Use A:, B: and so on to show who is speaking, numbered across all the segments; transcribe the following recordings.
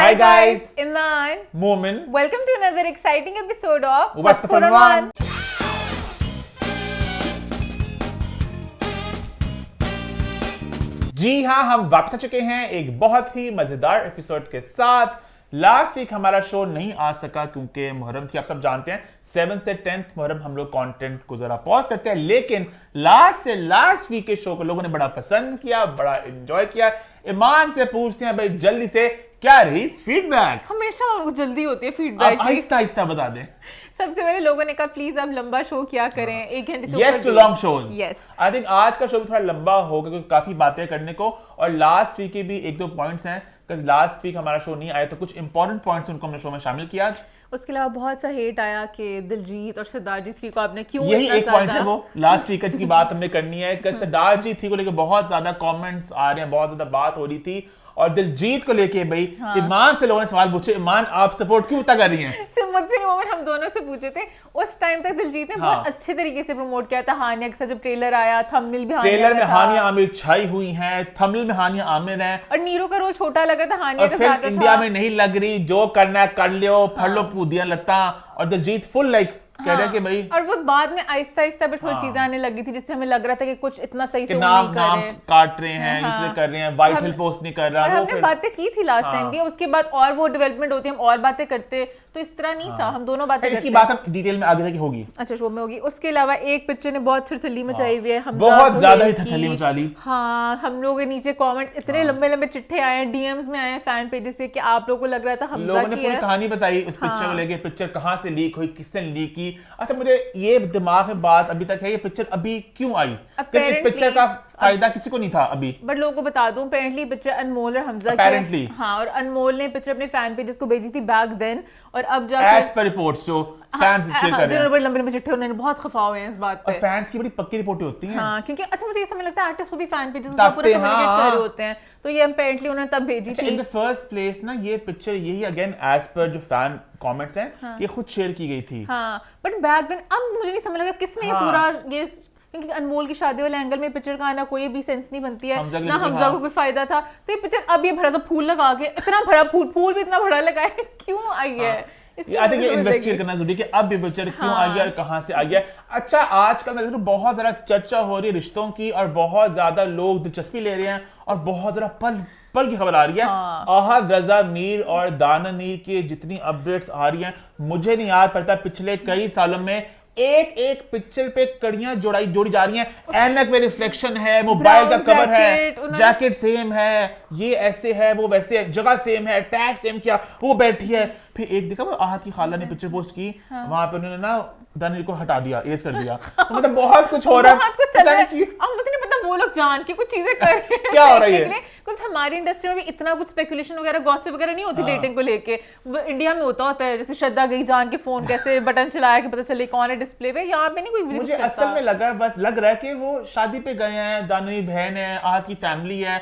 A: Hi guys,
B: Iman.
A: Momin.
B: Welcome to another exciting episode of
A: What's the Fun One? जी हाँ, हम वापस आ चुके हैं एक बहुत ही मजेदार एपिसोड के साथ। लास्ट वीक हमारा शो नहीं आ सका क्योंकि मुहर्रम थी, आप सब जानते हैं 7th से 10th मुहर्रम हम लोग कंटेंट को जरा पॉज करते हैं, लेकिन लास्ट वीक के शो को लोगों ने बड़ा पसंद किया, बड़ा एंजॉय किया। ईमान से पूछते हैं भाई जल्दी से क्या रही फीडबैक।
B: हमेशा उनको जल्दी होती है फीडबैक की।
A: आहिस्ता आहिस्ता बता दें।
B: सबसे पहले लोगों ने कहा प्लीज आप लंबा शो किया करें, 1 घंटे से
A: Yes to long shows.
B: Yes.
A: I think आज का शो भी थोड़ा लंबा होगा क्योंकि काफी बातें करने को, और लास्ट वीक के भी 1-2 पॉइंट्स हैं because लास्ट वीक हमारा शो नहीं आया तो कुछ इंपॉर्टेंट पॉइंट्स उनको हमने शो में शामिल किया आज।
B: उसके अलावा बहुत सा हेट आया कि दिलजीत और सरदार जी 3 को आपने क्यों
A: यही
B: इतना
A: एक पॉइंट है,
B: ज्यादा
A: वो लास्ट वीक की बात हमने करनी है कि सरदार जी 3 को लेकर बहुत ज्यादा कमेंट्स आ रहे हैं, बहुत ज्यादा बात हो रही थी, और दिलजीत को लेके भाई ईमान से लोगों ने सवाल पूछे, ईमान आप सपोर्ट क्यों इतना कर रही हैं?
B: सिर्फ मुझसे नहीं, मोमेंट हम दोनों से पूछे थे। उस टाइम तक दिलजीत ने बहुत अच्छे तरीके से प्रमोट किया था हानिया के साथ, जब ट्रेलर आया थंबनेल भी
A: ट्रेलर में हानिया आमिर छाई हुई हैं, थंबनेल में हानिया आमिर है,
B: और नीरू का रोल छोटा लग रहा था हानिया के साथ।
A: इंडिया में नहीं लग रही, जो करना है कर लियो, फड़ लो पूदियां लगता, और दिलजीत फुल लाइक कह रहे हैं कि भाई,
B: और वो बाद में आहिस्ता आहिस्ता पर थोड़ी चीजें आने लगी थी जिससे हमें लग रहा था कि कुछ इतना सही से
A: नाम
B: नहीं कर रहे,
A: काट रहे हैं, इसलिए कर रहे हैं, वाइट हिल पोस्ट नहीं कर रहा।
B: और हमने बातें की थी लास्ट टाइम भी, उसके बाद और वो डेवलपमेंट होती हम और बातें करते, तो इस तरह नहीं था, हम दोनों बातें करते।
A: इसकी बात हम डिटेल में आगे जाके होगी।
B: अच्छा, शो में होगी। उसके अलावा एक पिक्चर ने बहुत थरथली मचाई हुई है, हम
A: बहुत ज्यादा ही थरथली मचा ली।
B: हाँ, हम लोगों के नीचे कमेंट्स इतने लंबे लंबे चिट्ठे आए हैं, डीएम्स में आए हैं फैन पेजेस से कि आप लोगों को लग रहा था हमजा
A: लोगों ने
B: की
A: पूरी
B: है।
A: कहानी बताई उस पिक्चर को लेके, पिक्चर कहाँ से लीक हुई, किसने लीक की। अच्छा, मुझे ये दिमाग में बात अभी तक है, ये पिक्चर अभी क्यों आई? क्योंकि इस पिक्चर का फायदा किसी को नहीं था अभी,
B: बट लोगों को बता दूं, अपेरेंटली पिक्चर अनमोल और हमजा
A: की।
B: हाँ, और अनमोल ने पिक्चर अपने फैन पेजेस को भेजी थी बैक देन, और अब जाके
A: एज पर रिपोर्ट्स जो फैंस शेयर कर रहे हैं,
B: बड़े लंबे लंबे चिट्ठे, उन्होंने बहुत खफा हुए हैं इस बात पे।
A: और फैंस की बड़ी पक्की रिपोर्टें होती हैं।
B: हाँ, क्योंकि अच्छा मुझे ये समझ लगता है आर्टिस्ट खुद ही फैन पेजेस से पूरा कम्युनिकेट कर रहे होते हैं, तो ये अपेरेंटली उन्होंने तब भेजी थी।
A: इन द फर्स्ट प्लेस ना ये पिक्चर यही अगेन एज पर जो फैन कमेंट्स हैं, ये खुद शेयर की गई थी।
B: हाँ, बट बैक देन अब मुझे नहीं समझ लगा किसने पूरा ये, क्योंकि अनमोल की शादी वाले एंगल में पिक्चर का आना कोई भी सेंस नहीं बनती है, ना हमजा को कोई फायदा था, तो ये पिक्चर अब ये भरा सा फूल लगा के, इतना भरा फूल भी इतना बड़ा लगा है, क्यों आई है?
A: आई थिंक ये इन्वेस्टिगेट करना जरूरी है कि अब ये पिक्चर क्यों आई है और कहां से आई है। अच्छा, आजकल मैं देखूं बहुत ज्यादा चर्चा हो रही है रिश्तों की, और बहुत ज्यादा लोग दिलचस्पी ले रहे हैं, और बहुत ज्यादा पल की खबर आ रही है। आहद रजा मीर और दाना मीर की जितनी अपडेट्स आ रही हैं, मुझे नहीं याद पड़ता पिछले कई सालों में एक पिक्चर पे कड़ियां जोड़ी जा रही हैं। ऐनक में रिफ्लेक्शन है, मोबाइल का कवर है, जैकेट सेम है, ये ऐसे है, वो वैसे है, जगह सेम है, टैग सेम किया, वो बैठी है। फिर एक देखा वो आहद की खाला ने पिक्चर पोस्ट की, वहां पे उन्होंने ना दानिर को हटा दिया, एज कर दिया। तो मतलब बहुत कुछ हो रहा है,
B: बहुत कुछ चल रहा है। अब मुझे नहीं पता वो लोग जान के कुछ चीजें कर रहे हैं
A: क्या हो रहा है।
B: कुछ हमारी इंडस्ट्री में भी इतना कुछ स्पेकुलेशन वगैरह गॉसिप वगैरह नहीं होती डेटिंग को लेके, इंडिया में होता है, जैसे श्रद्धा गई जान के फोन कैसे बटन चलाया कि पता चले कौन है डिस्प्ले पे, यहाँ पे नहीं कोई
A: मुझे असल में लगा, बस लग रहा है कि वो शादी पे गए हैं, दानी बहन है, आहद की फैमिली है,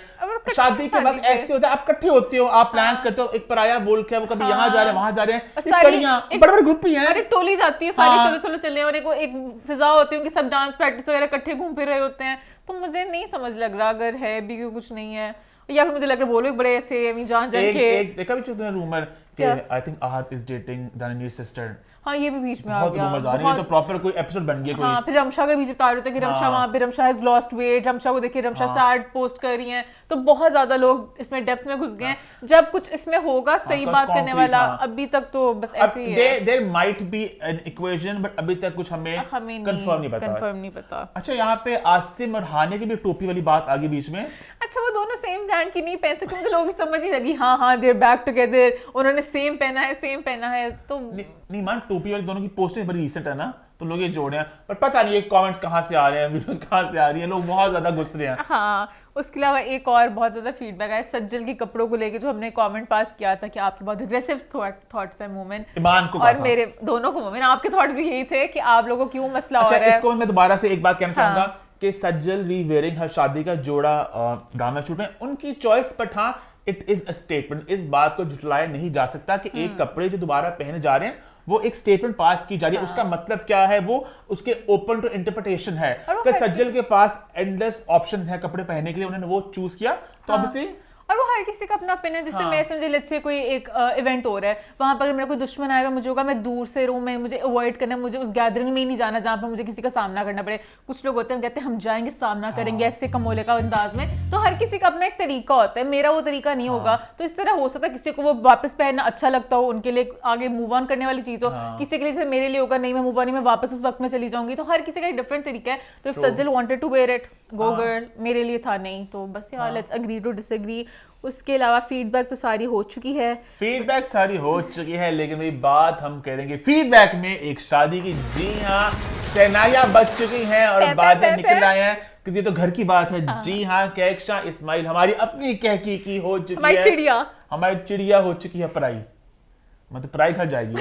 A: शादी के वक्त ऐसे होता है, आप इकट्ठे होते हो, आप प्लान्स करते हो, एक पराया बोल के वो कभी यहाँ जा रहे हैं वहां जा रहे हैं, बड़े ग्रुप ही हैं,
B: अरे टोली जाती है सारी, चलो चले, और एक फिजा होती है कि सब डांस प्रैक्टिस वगैरह इकट्ठे घूम फिर रहे होते हैं। तो मुझे नहीं समझ लग रहा अगर है भी कुछ नहीं है, या फिर मुझे लग रहा है वो लोग बड़े ऐसे जान के
A: देखा भी तूने रूमर कि I think Ahad is dating Danish sister.
B: हाँ, ये भी बीच में आ गया,
A: बहुत तो प्रॉपर कोई एपिसोड बन गया कोई।
B: हाँ, फिर रमशा का बीच बता रहे थे कि रमशा वहां पे Ramsha has lost weight, Ramsha को देखिए रमशा सैड पोस्ट कर रही हैं, तो बहुत ज्यादा लोग इसमें डेप्थ में घुस गए हैं। जब कुछ इसमें होगा सही बात करने वाला, अभी तक तो बस ऐसे ही है।
A: There might be an equation, but अभी तक कुछ हमें कंफर्म नहीं पता। अच्छा, यहाँ पे आसिम और हानिया की भी टोपी वाली बात आ गई बीच में।
B: अच्छा, वो दोनों सेम ब्रांड की नहीं पहन सकते, मुझे लोगों की समझ ही लगी। हाँ, देयर बैक टुगेदर, उन्होंने सेम पहना है, तो
A: नहीं मान, टोपी वाली दोनों की पोस्टें बड़ी रीसेंट है ना, तो लोग ये जोड़े हैं, पर पता नहीं ये कमेंट्स कहाँ से आ रहे हैं, वीडियोस कहाँ से आ रही हैं, लोग बहुत ज्यादा गुस्से हैं।
B: हाँ, उसके अलावा एक और बहुत ज्यादा फीडबैक आया सज्जल के कपड़ों को लेके, जो हमने कमेंट पास किया था कि आपके बहुत अग्रेसिव थॉट्स हैं मोमेन,
A: ईमान को
B: और मेरे दोनों को मोमेन, आपके थॉट भी यही थे कि आप लोगों को क्यों मसला हो रहा है।
A: इसको मैं दोबारा से एक बात कहना चाहूंगा कि सज्जल री-वेयरिंग हर शादी का जोड़ा गाना शूट में उनकी चॉइस, बट हाँ इट इज अ स्टेटमेंट। इस बात को झुठलाया नहीं जा सकता कि एक कपड़े जो दोबारा पहने जा रहे हैं वो एक स्टेटमेंट पास की जा रही है, उसका मतलब क्या है वो उसके ओपन टू इंटरप्रिटेशन है। कि सज्जल के पास एंडलेस ऑप्शंस हैं कपड़े पहनने के लिए, उन्होंने वो चूज किया, तो ऑब्वियसली
B: और वो हर किसी का अपना ओपिनियन, जैसे मैं समझे लेट्स से कोई एक इवेंट हो रहा है, वहां पर मेरा कोई दुश्मन आया हुआ, मुझे होगा मैं दूर से रहूं, मैं मुझे अवॉइड करना, मुझे उस गैदरिंग में ही नहीं जाना जहां पर मुझे किसी का सामना करना पड़े। कुछ लोग होते हैं कहते हैं हम जाएंगे सामना करेंगे ऐसे कमोले का अंदाज में, तो हर किसी का अपना एक तरीका होता है, मेरा वो तरीका नहीं होगा। तो इस तरह हो सकता है किसी को वो वापस पहनना अच्छा लगता हो, उनके लिए आगे मूव ऑन करने वाली चीज हो, किसी के लिए जैसे मेरे लिए होगा नहीं मैं मूव ऑन नहीं, मैं वापस उस वक्त में चली जाऊंगी। तो हर किसी का एक डिफरेंट तरीका है। तो if Sajal wanted to wear it, go girl, मेरे लिए था नहीं, तो बस यार लेट्स एग्री टू डिसएग्री। उसके अलावा फीडबैक तो सारी हो चुकी है,
A: फीडबैक सारी हो चुकी है, लेकिन वही बात हम करेंगे फीडबैक में एक शादी की। जी हाँ, शहनाइयां बज चुकी हैं और बाजें निकल आए हैं, क्योंकि ये तो घर की बात है। जी हाँ, कहकशां इस्माइल हमारी अपनी कहकी की हो चुकी है, हमारी चिड़िया हो चुकी है पराई, मतलब पराई घर जाएगी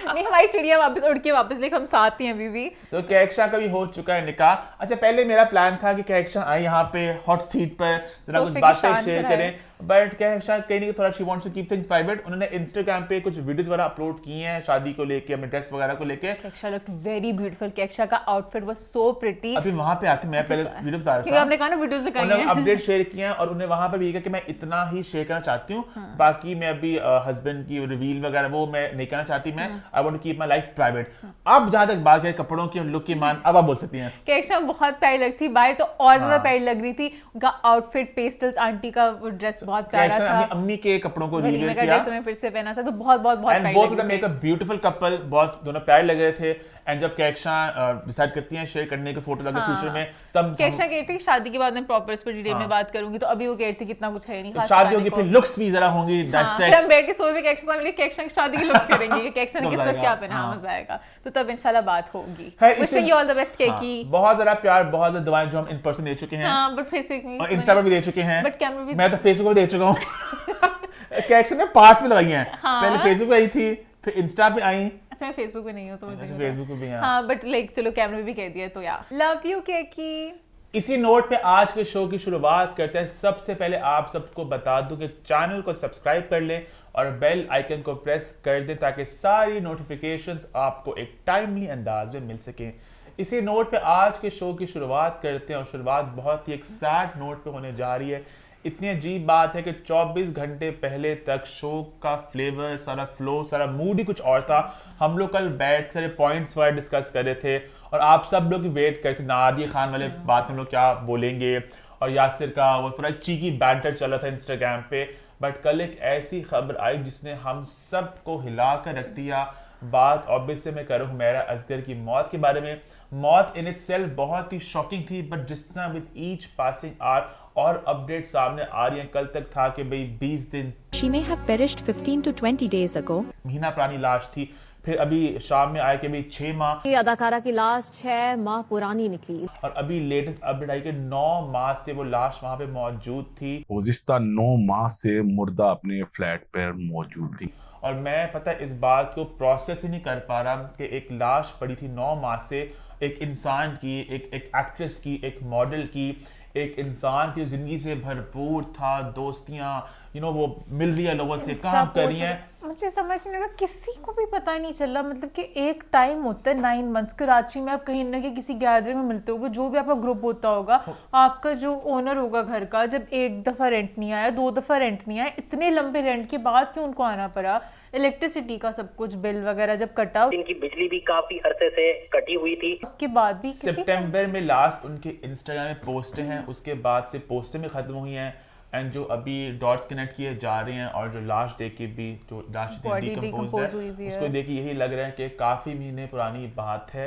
B: नहीं हमारी चिड़िया वापस उड़ के वापस, लेकिन हम साथ ही हैं अभी भी।
A: सो कहकशां का भी हो चुका है निकाह। अच्छा, पहले मेरा प्लान था कि कहकशां आए यहाँ पे हॉट सीट पर जरा कुछ बातें शेयर करें, बट कहकशां कहीं नहीं, थोड़ा she wants to keep things private. उन्होंने इंस्टाग्राम पे कुछ वीडियोस वगैरह अपलोड किए हैं शादी को लेके, अपने ड्रेस वगैरह को लेके।
B: Kahkashan looked very beautiful, Kahkashan का आउटफिट वाज सो प्रिटी।
A: अभी वहां पे आते, मैं पहले वीडियो बता रहा था,
B: आपने कहा ना वीडियोस लगाई हैं,
A: अपडेट शेयर किए हैं, और उन्हें वहां पे भी कहा कि मैं इतना ही शेयर करना चाहती हूँ, बाकी मैं अभी हस्बैंड की रिवील वगैरह वो मैं नहीं करना चाहती, मैं I want to keep my life private. अब जहां तक बात है कपड़ों की और लुक की, मान अब आप बोल सकती हैं।
B: कहकशां बहुत प्यारी लगती थी, बाहर तो और ज्यादा प्यारी लग रही थी। उनका आउटफिट पेस्टल्स, आंटी का वो ड्रेस बहुत प्यारा था,
A: अम्मी के कपड़ों को रिवील किया,
B: ड्रेस में फिर से पहना था, तो बहुत बहुत बहुत
A: प्यारी लग रही थी। मेक अ ब्यूटीफुल कपल, बहुत दोनों प्यारे लग रहे थे। एंड जब कहकशां डिसाइड करती हैं शेयर करने के फोटो लगे फ्यूचर में, तब
B: कहकशां कहती है कि शादी के बाद मैं प्रॉपर इस पर डिटेल में बात करूंगी, तो अभी वो कहती है कितना कुछ है नहीं खास,
A: शादी होगी फिर लुक्स भी जरा होंगी
B: फिर हम बैठ के सोए में कहकशां मिले, कहकशां की शादी की लुक्स करेंगे कि कहकशां ने किस वक्त क्या पहना, मजा आएगा। तो तब इंशाल्लाह बात होगी। Wishing you all the best केकी।
A: बहुत ज्यादा प्यार, बहुत ज्यादा दुआएं जो हम इन पर्सन दे चुके हैं,
B: हां बट फेसबुक में और
A: इंस्टा पर भी दे चुके हैं,
B: बट कैमरा भी
A: मैं तो फेसबुक पर दे चुका हूं। कहकशां ने पार्ट में लगाई हैं, पहले फेसबुक पे आई थी, फिर इंस्टा पे आई।
B: अच्छा, मैं फेसबुक पे नहीं हूं तो मुझे
A: फेसबुक पे भी हैं।
B: हां बट लाइक चलो कैमरा भी कह दिया तो यार लव यू केकी।
A: इसी नोट पे आज के शो की शुरुआत करते हैं। सबसे पहले आप सबको बता दूं कि चैनल को सब्सक्राइब कर लें और बेल आइकन को प्रेस कर दें ताकि सारी नोटिफिकेशंस आपको एक टाइमली अंदाज में मिल सकें। इसी नोट पे आज के शो की शुरुआत करते हैं और शुरुआत बहुत ही एक सैड नोट पे होने जा रही है। इतनी अजीब बात है कि 24 घंटे पहले तक शो का फ्लेवर, सारा फ्लो, सारा मूड ही कुछ और था। हम लोग कल बैठ सारे पॉइंट्स वाइज डिस्कस कर रहे थे और आप सब लोग वेट करते थे नादिया खान वाले बात हम लोग क्या बोलेंगे, और यासिर का वो पूरा चीकी बैंटर चल रहा था इंस्टाग्राम पे। बट कल एक ऐसी खबर आई जिसने हम सबको हिला कर रख दिया। बात ऑब्वियसली मैं कर रहा हूँ हुमैरा असगर की मौत के बारे में। मौत इन इटसेल्फ बहुत ही शॉकिंग थी, बट जिस तरह विद ईच पासिंग आवर और अपडेट सामने आ रही है, कल तक था कि भाई 20 दिन
C: She may have perished 15 to 20 days ago.
A: महीना पुरानी लाश थी, फिर अभी शाम में आए कि भाई 6 माह,
D: अदाकारा की लाश 6 माह पुरानी निकली,
A: और अभी लेटेस्ट अपडेट आई कि 9 माह से वो लाश वहां पे मौजूद थी।
E: गुज़िश्ता 9 माह से मुर्दा अपने फ्लैट पर मौजूद थी।
A: और मैं पता इस बात को प्रोसेस ही नहीं कर पा रहा कि एक लाश पड़ी थी 9 माह से, एक इंसान की, एक एक्ट्रेस की, एक मॉडल की, एक इंसान की जिंदगी से भरपूर था, दोस्तियां वो मिल रही है लोगों से, काम कर रही हैं।
B: मुझे समझ नहीं लगा, किसी को भी पता नहीं चला। मतलब कि एक टाइम होता है 9 मंथ्स कराची में, आप कहीं ना कहीं किसी गैदरिंग में मिलते होगे, जो भी आपका ग्रुप होता होगा, आपका जो ओनर होगा घर का, जब एक दफा रेंट नहीं आया, 2 दफा रेंट नहीं आया, इतने लंबे रेंट के बाद क्यों उनको आना पड़ा, इलेक्ट्रिसिटी का सब कुछ बिल वगैरह जब कटा,
F: इनकी बिजली भी काफी अरसे से कटी हुई थी,
B: उसके बाद भी
A: सितंबर में लास्ट उनके इंस्टाग्राम में पोस्टें हैं, उसके बाद से पोस्टें भी खत्म हुई हैं। एंड जो अभी डॉट्स कनेक्ट किए जा रहे हैं और जो लाश देख के भी जो लाश डिकम्पोज है उसको देख के यही लग रहा है कि काफ़ी महीने पुरानी बात है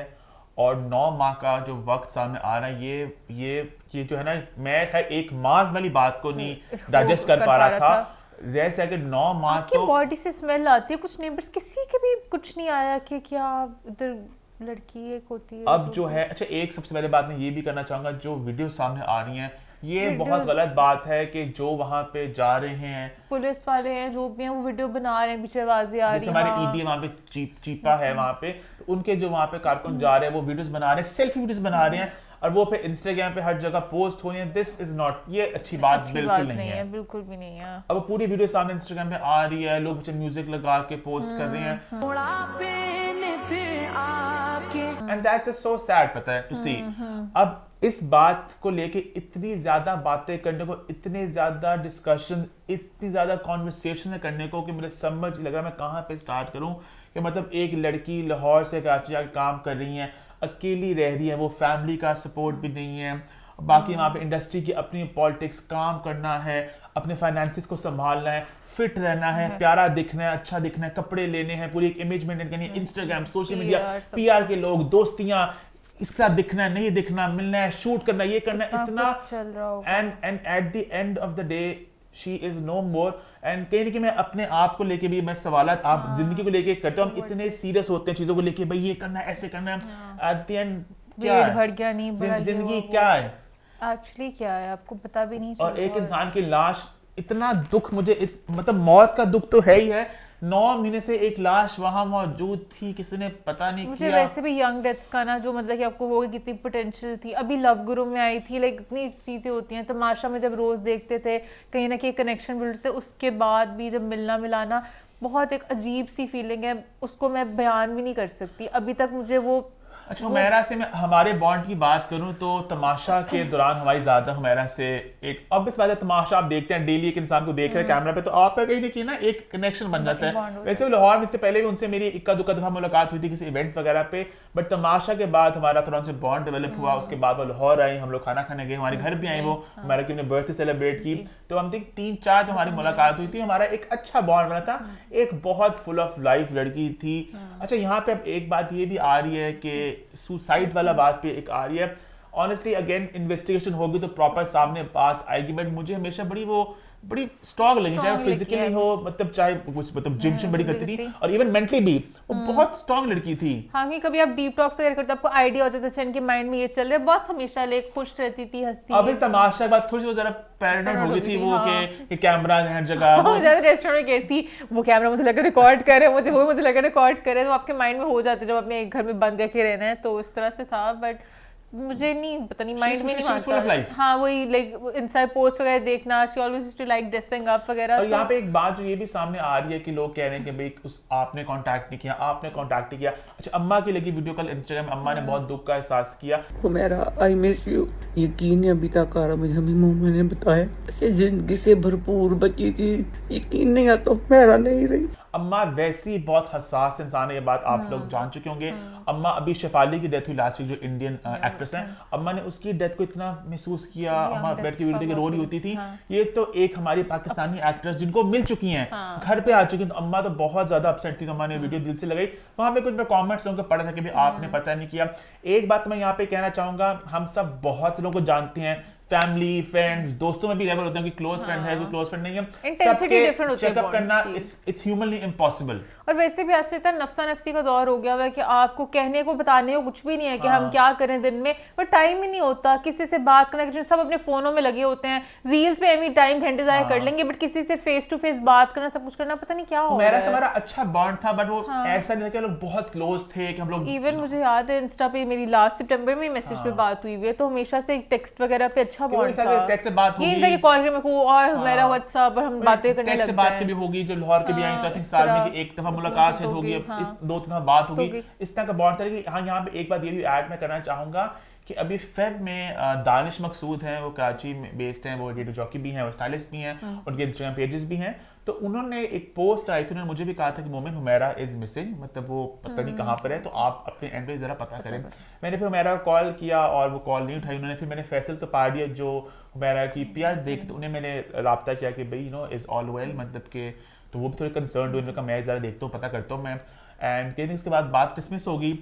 A: और 9 माह का जो वक्त सामने आ रहा है, ये जो है ना, मैं खैर 1 माह वाली बात को नहीं डाइजेस्ट कर पा रहा था। जैसे कि 9 माह तो
B: बॉडी से स्मेल आती है, कुछ नेबर्स किसी के भी कुछ नहीं आया कि क्या इधर लड़की एक होती है।
A: अब जो है, अच्छा एक सबसे पहले बात मैं ये भी करना चाहूंगा, जो वीडियो सामने आ रही हैं ये बहुत गलत बात है कि जो वहाँ पे जा रहे हैं
B: पुलिस वाले हैं, जो भी हैं, वो वीडियो बना रहे हैं, पीछे आवाजें आ रही हैं,
A: हमारे ईडी वहाँ पे चीपा है वहाँ पे, तो उनके जो वहाँ पे कारकुन जा रहे हैं वो वीडियोस बना रहे हैं, सेल्फी वीडियोस बना रहे हैं और वो फिर इंस्टाग्राम पे हर जगह पोस्ट हो रही है। दिस इज नॉट, ये अच्छी बात बिल्कुल नहीं है,
B: बिल्कुल भी नहीं है।
A: अब पूरी वीडियो सामने इंस्टाग्राम पे आ रही है, लोग म्यूजिक लगा के पोस्ट कर रहे हैं। एंड दैट्स सो सैड, पता है, टू सी। अब इस बात को लेके इतनी ज्यादा बातें करने को, इतने ज्यादा डिस्कशन, इतनी ज्यादा कॉन्वर्सेशन करने को कि मुझे समझ लग रहा है मैं कहाँ पे स्टार्ट करूँ। कि मतलब एक लड़की लाहौर से कराची जाकर काम कर रही है, अकेली रह रही है, वो फैमिली का सपोर्ट भी नहीं है, बाकी वहाँ पे इंडस्ट्री की अपनी पॉलिटिक्स, काम करना है, अपने फाइनेंसिस को संभालना है, फिट रहना है, प्यारा दिखना है, अच्छा दिखना है, कपड़े लेने हैं, पूरी एक इमेज मेंटेन करनी है, इंस्टाग्राम, सोशल मीडिया, पीआर के लोग, दोस्तियां, इसके साथ दिखना है, नहीं दिखना, मिलना है, शूट करना है, ये करना है, इतना
B: चल रहा होगा।
A: And at the end of the day she is no more. And कहीं ना कहीं मैं अपने आप को लेके भी मैं सवालात आप जिंदगी को लेके करता हूँ, हम इतने सीरियस होते हैं चीजों को लेके, भाई ये करना है, ऐसे करना है, एट द एंड क्या
B: भर गया, नहीं भरा,
A: जिंदगी क्या है
B: एक्चुअली, क्या है आपको पता भी नहीं चलता।
A: और एक इंसान की लाश, इतना दुख मुझे इस, मतलब मौत का दुख तो है ही है, 9 महीने से एक लाश वहां मौजूद थी, किसी ने पता नहीं
B: मुझे
A: किया।
B: वैसे भी यंग डेथ्स का ना, जो मतलब कि आपको वो कितनी पोटेंशियल थी, अभी लव गुरु में आई थी, लाइक इतनी चीज़ें होती हैं। तमाशा में जब रोज़ देखते थे, कहीं ना कहीं कनेक्शन बिल्ड थे, उसके बाद भी जब मिलना मिलाना, बहुत एक अजीब सी फीलिंग है, उसको मैं बयान भी नहीं कर सकती अभी तक मुझे वो।
A: अच्छा, हुमैरा से मैं हमारे बॉन्ड की बात करूं तो तमाशा के दौरान हमारी ज्यादा हुमैरा से एक, अब इस बात है, तमाशा आप देखते हैं डेली, एक इंसान को देख रहे हैं कैमरा पे, तो आपका कहीं ना कहीं ना एक कनेक्शन बन जाता है। वैसे भी लाहौर में इससे पहले भी उनसे मेरी इक्का दुक्का दफा मुलाकात हुई थी किसी इवेंट वगैरह पे, बट तमाशा के बाद हमारा थोड़ा उनसे बॉन्ड डेवलप हुआ। उसके बाद वो लाहौर आई, हम लोग खाना खाने गए, हमारे घर भी आई वो, हमारा की उन्होंने बर्थडे सेलिब्रेट की, तो हम 3-4 तो हमारी मुलाकात हुई थी, हमारा एक अच्छा बॉन्ड बना था, एक बहुत फुल ऑफ लाइफ लड़की थी। अच्छा, यहाँ पे अब एक बात ये भी आ रही है कि सुसाइड वाला बात पे एक आ रही है। ऑनेस्टली अगेन इन्वेस्टिगेशन होगी तो प्रॉपर सामने बात आएगी, बट मुझे हमेशा बड़ी स्ट्रॉन्ग लगी, चाहे फिजिकली हो, मतलब चाहे कुछ, मतलब जिम बड़ी करती थी, और इवन मेंटली भी वो बहुत स्ट्रॉन्ग लड़की थी।
B: हाँ, कि कभी आप डीप टॉक्स वगैरह करते आपको आइडिया हो जाता है इनके माइंड में ये चल रहा है, बहुत हमेशा लाइक खुश रहती थी, हंसती।
A: अभी तमाशा के बाद थोड़ी सी जरा पैरानॉइड हो गई थी वो, कि कैमरा हर जगह,
B: वो ज्यादा रेस्टोरेंट में गई थी, वो कैमरा मुझे लगा रिकॉर्ड कर रहे हैं, मुझे लगा रिकॉर्ड कर रहे हैं, तो आपके माइंड में हो जाते जब अपने घर में बंद रखे रहना है, तो इस तरह से था। बट मुझे नहीं पता, नहीं माइंड में नहीं आता। हाँ, वही लाइक इनसाइड पोस्ट वगैरह देखना, she always used to like dressing up वगैरह।
A: और यहाँ पे एक बात जो ये भी सामने आ रही है कि लोग कह रहे हैं कि भाई आपने कांटेक्ट नहीं किया, आपने कांटेक्ट नहीं किया। अच्छा, अम्मा की लगी वीडियो कॉल इंस्टाग्राम, अम्मा ने बहुत दुख का एहसास किया।
G: Humaira, I miss you. यकीन नहीं अभी तक आ रहा मुझे, हमें मोमा ने बताया ऐसे जिंदगी से भरपूर बची थी, यकीन नहीं आता हुमैरा नहीं रही।
A: अम्मा वैसी बहुत हसास इंसान है, ये बात आप लोग जान चुके होंगे। अम्मा, अभी शेफाली की डेथ हुई लास्ट वीक, जो इंडियन एक्ट्रेस हैं, अम्मा ने उसकी डेथ को इतना महसूस किया, अम्मा बैठ के वीडियो देख के रो रही होती थी। ये तो एक हमारी पाकिस्तानी एक्ट्रेस जिनको मिल चुकी हैं, घर पे आ चुकी हैं, तो अम्मा तो बहुत ज्यादा अपसेट थी, तो अम्मा ने वीडियो दिल से लगाई। वहां पे कुछ मैं कॉमेंट्स लोगों को पढ़ा था कि भाई आपने पता नहीं किया। एक बात मैं यहाँ पे कहना चाहूंगा, हम सब बहुत लोगों को जानते हैं, फैमिली, फ्रेंड्स, दोस्तों में भी लेवल होते हैं कि क्लोज फ्रेंड है, कोई क्लोज फ्रेंड नहीं है,
B: इंटेंसिटी डिफरेंट होती है,
A: चेकअप करना इट्स ह्यूमनली इम्पॉसिबल।
B: और वैसे भी आज इतना नफ्सा नफ्सी का दौर हो गया है कि आपको कहने को, बताने को कुछ भी नहीं है कि हम क्या करें दिन में, पर टाइम ही नहीं होता किसी से बात करना। सब अपने फोनों में लगे होते हैं, रील्स पे एनी टाइम घंटे ज़ाया कर लेंगे, बट किसी से फेस टू फेस बात करना, सब कुछ करना, पता नहीं क्या हो रहा है।
A: हमारा अच्छा बॉन्ड था, बट वो ऐसा नहीं था कि हम लोग बहुत क्लोज थे कि हम लोग।
B: इवन मुझे याद है इंस्टा पे मेरी लास्ट सितंबर में मैसेज पे बात हुई है, तो हमेशा से टेक्स्ट वगैरह पे अच्छा बॉन्ड था,
A: टेक्स्ट से बात होगी,
B: ये था कि कॉल में को और मेरा व्हाट्सएप, और हम बातें करने लग
A: जाए, बात भी होगी, जो लाहौर के भी आई तो 3 साल में कि एक दफा मुलाकात होगी, इस 2-3 दफा बात होगी, इस तरह का बॉन्ड था। कि हाँ, यहाँ पे एक बात ये भी ऐड मैं करना चाहूंगा कि अभी फेब में दानिश मकसूद हैं, वो कराची में बेस्ड हैं, वो रेडियो जॉकी भी हैं, वो स्टाइलिस्ट भी हैं, उनके इंस्टाग्राम पेजेस भी हैं। तो उन्होंने एक पोस्ट आई थी, उन्होंने मुझे भी कहा था कि मोमिन हुमैरा इज मिसिंग, मतलब वो पता नहीं कहाँ पर है, तो आप अपने एंड पे जरा पता करें। मैंने फिर हुमैरा को कॉल किया और वो कॉल नहीं उठाई उन्होंने। फिर मैंने फैसल कपाड़िया जो हुमैरा की पीआर देख, तो उन्हें मैंने रब्ता किया कि भाई इज ऑल वेल, मतलब कि, तो वो भी थोड़े कंसर्न हुए, उन्होंने कहा मैं ज़रा देखता हूँ, पता करता हूँ मैं। एंड कहीं उसके बाद बात डिसमिस होगी,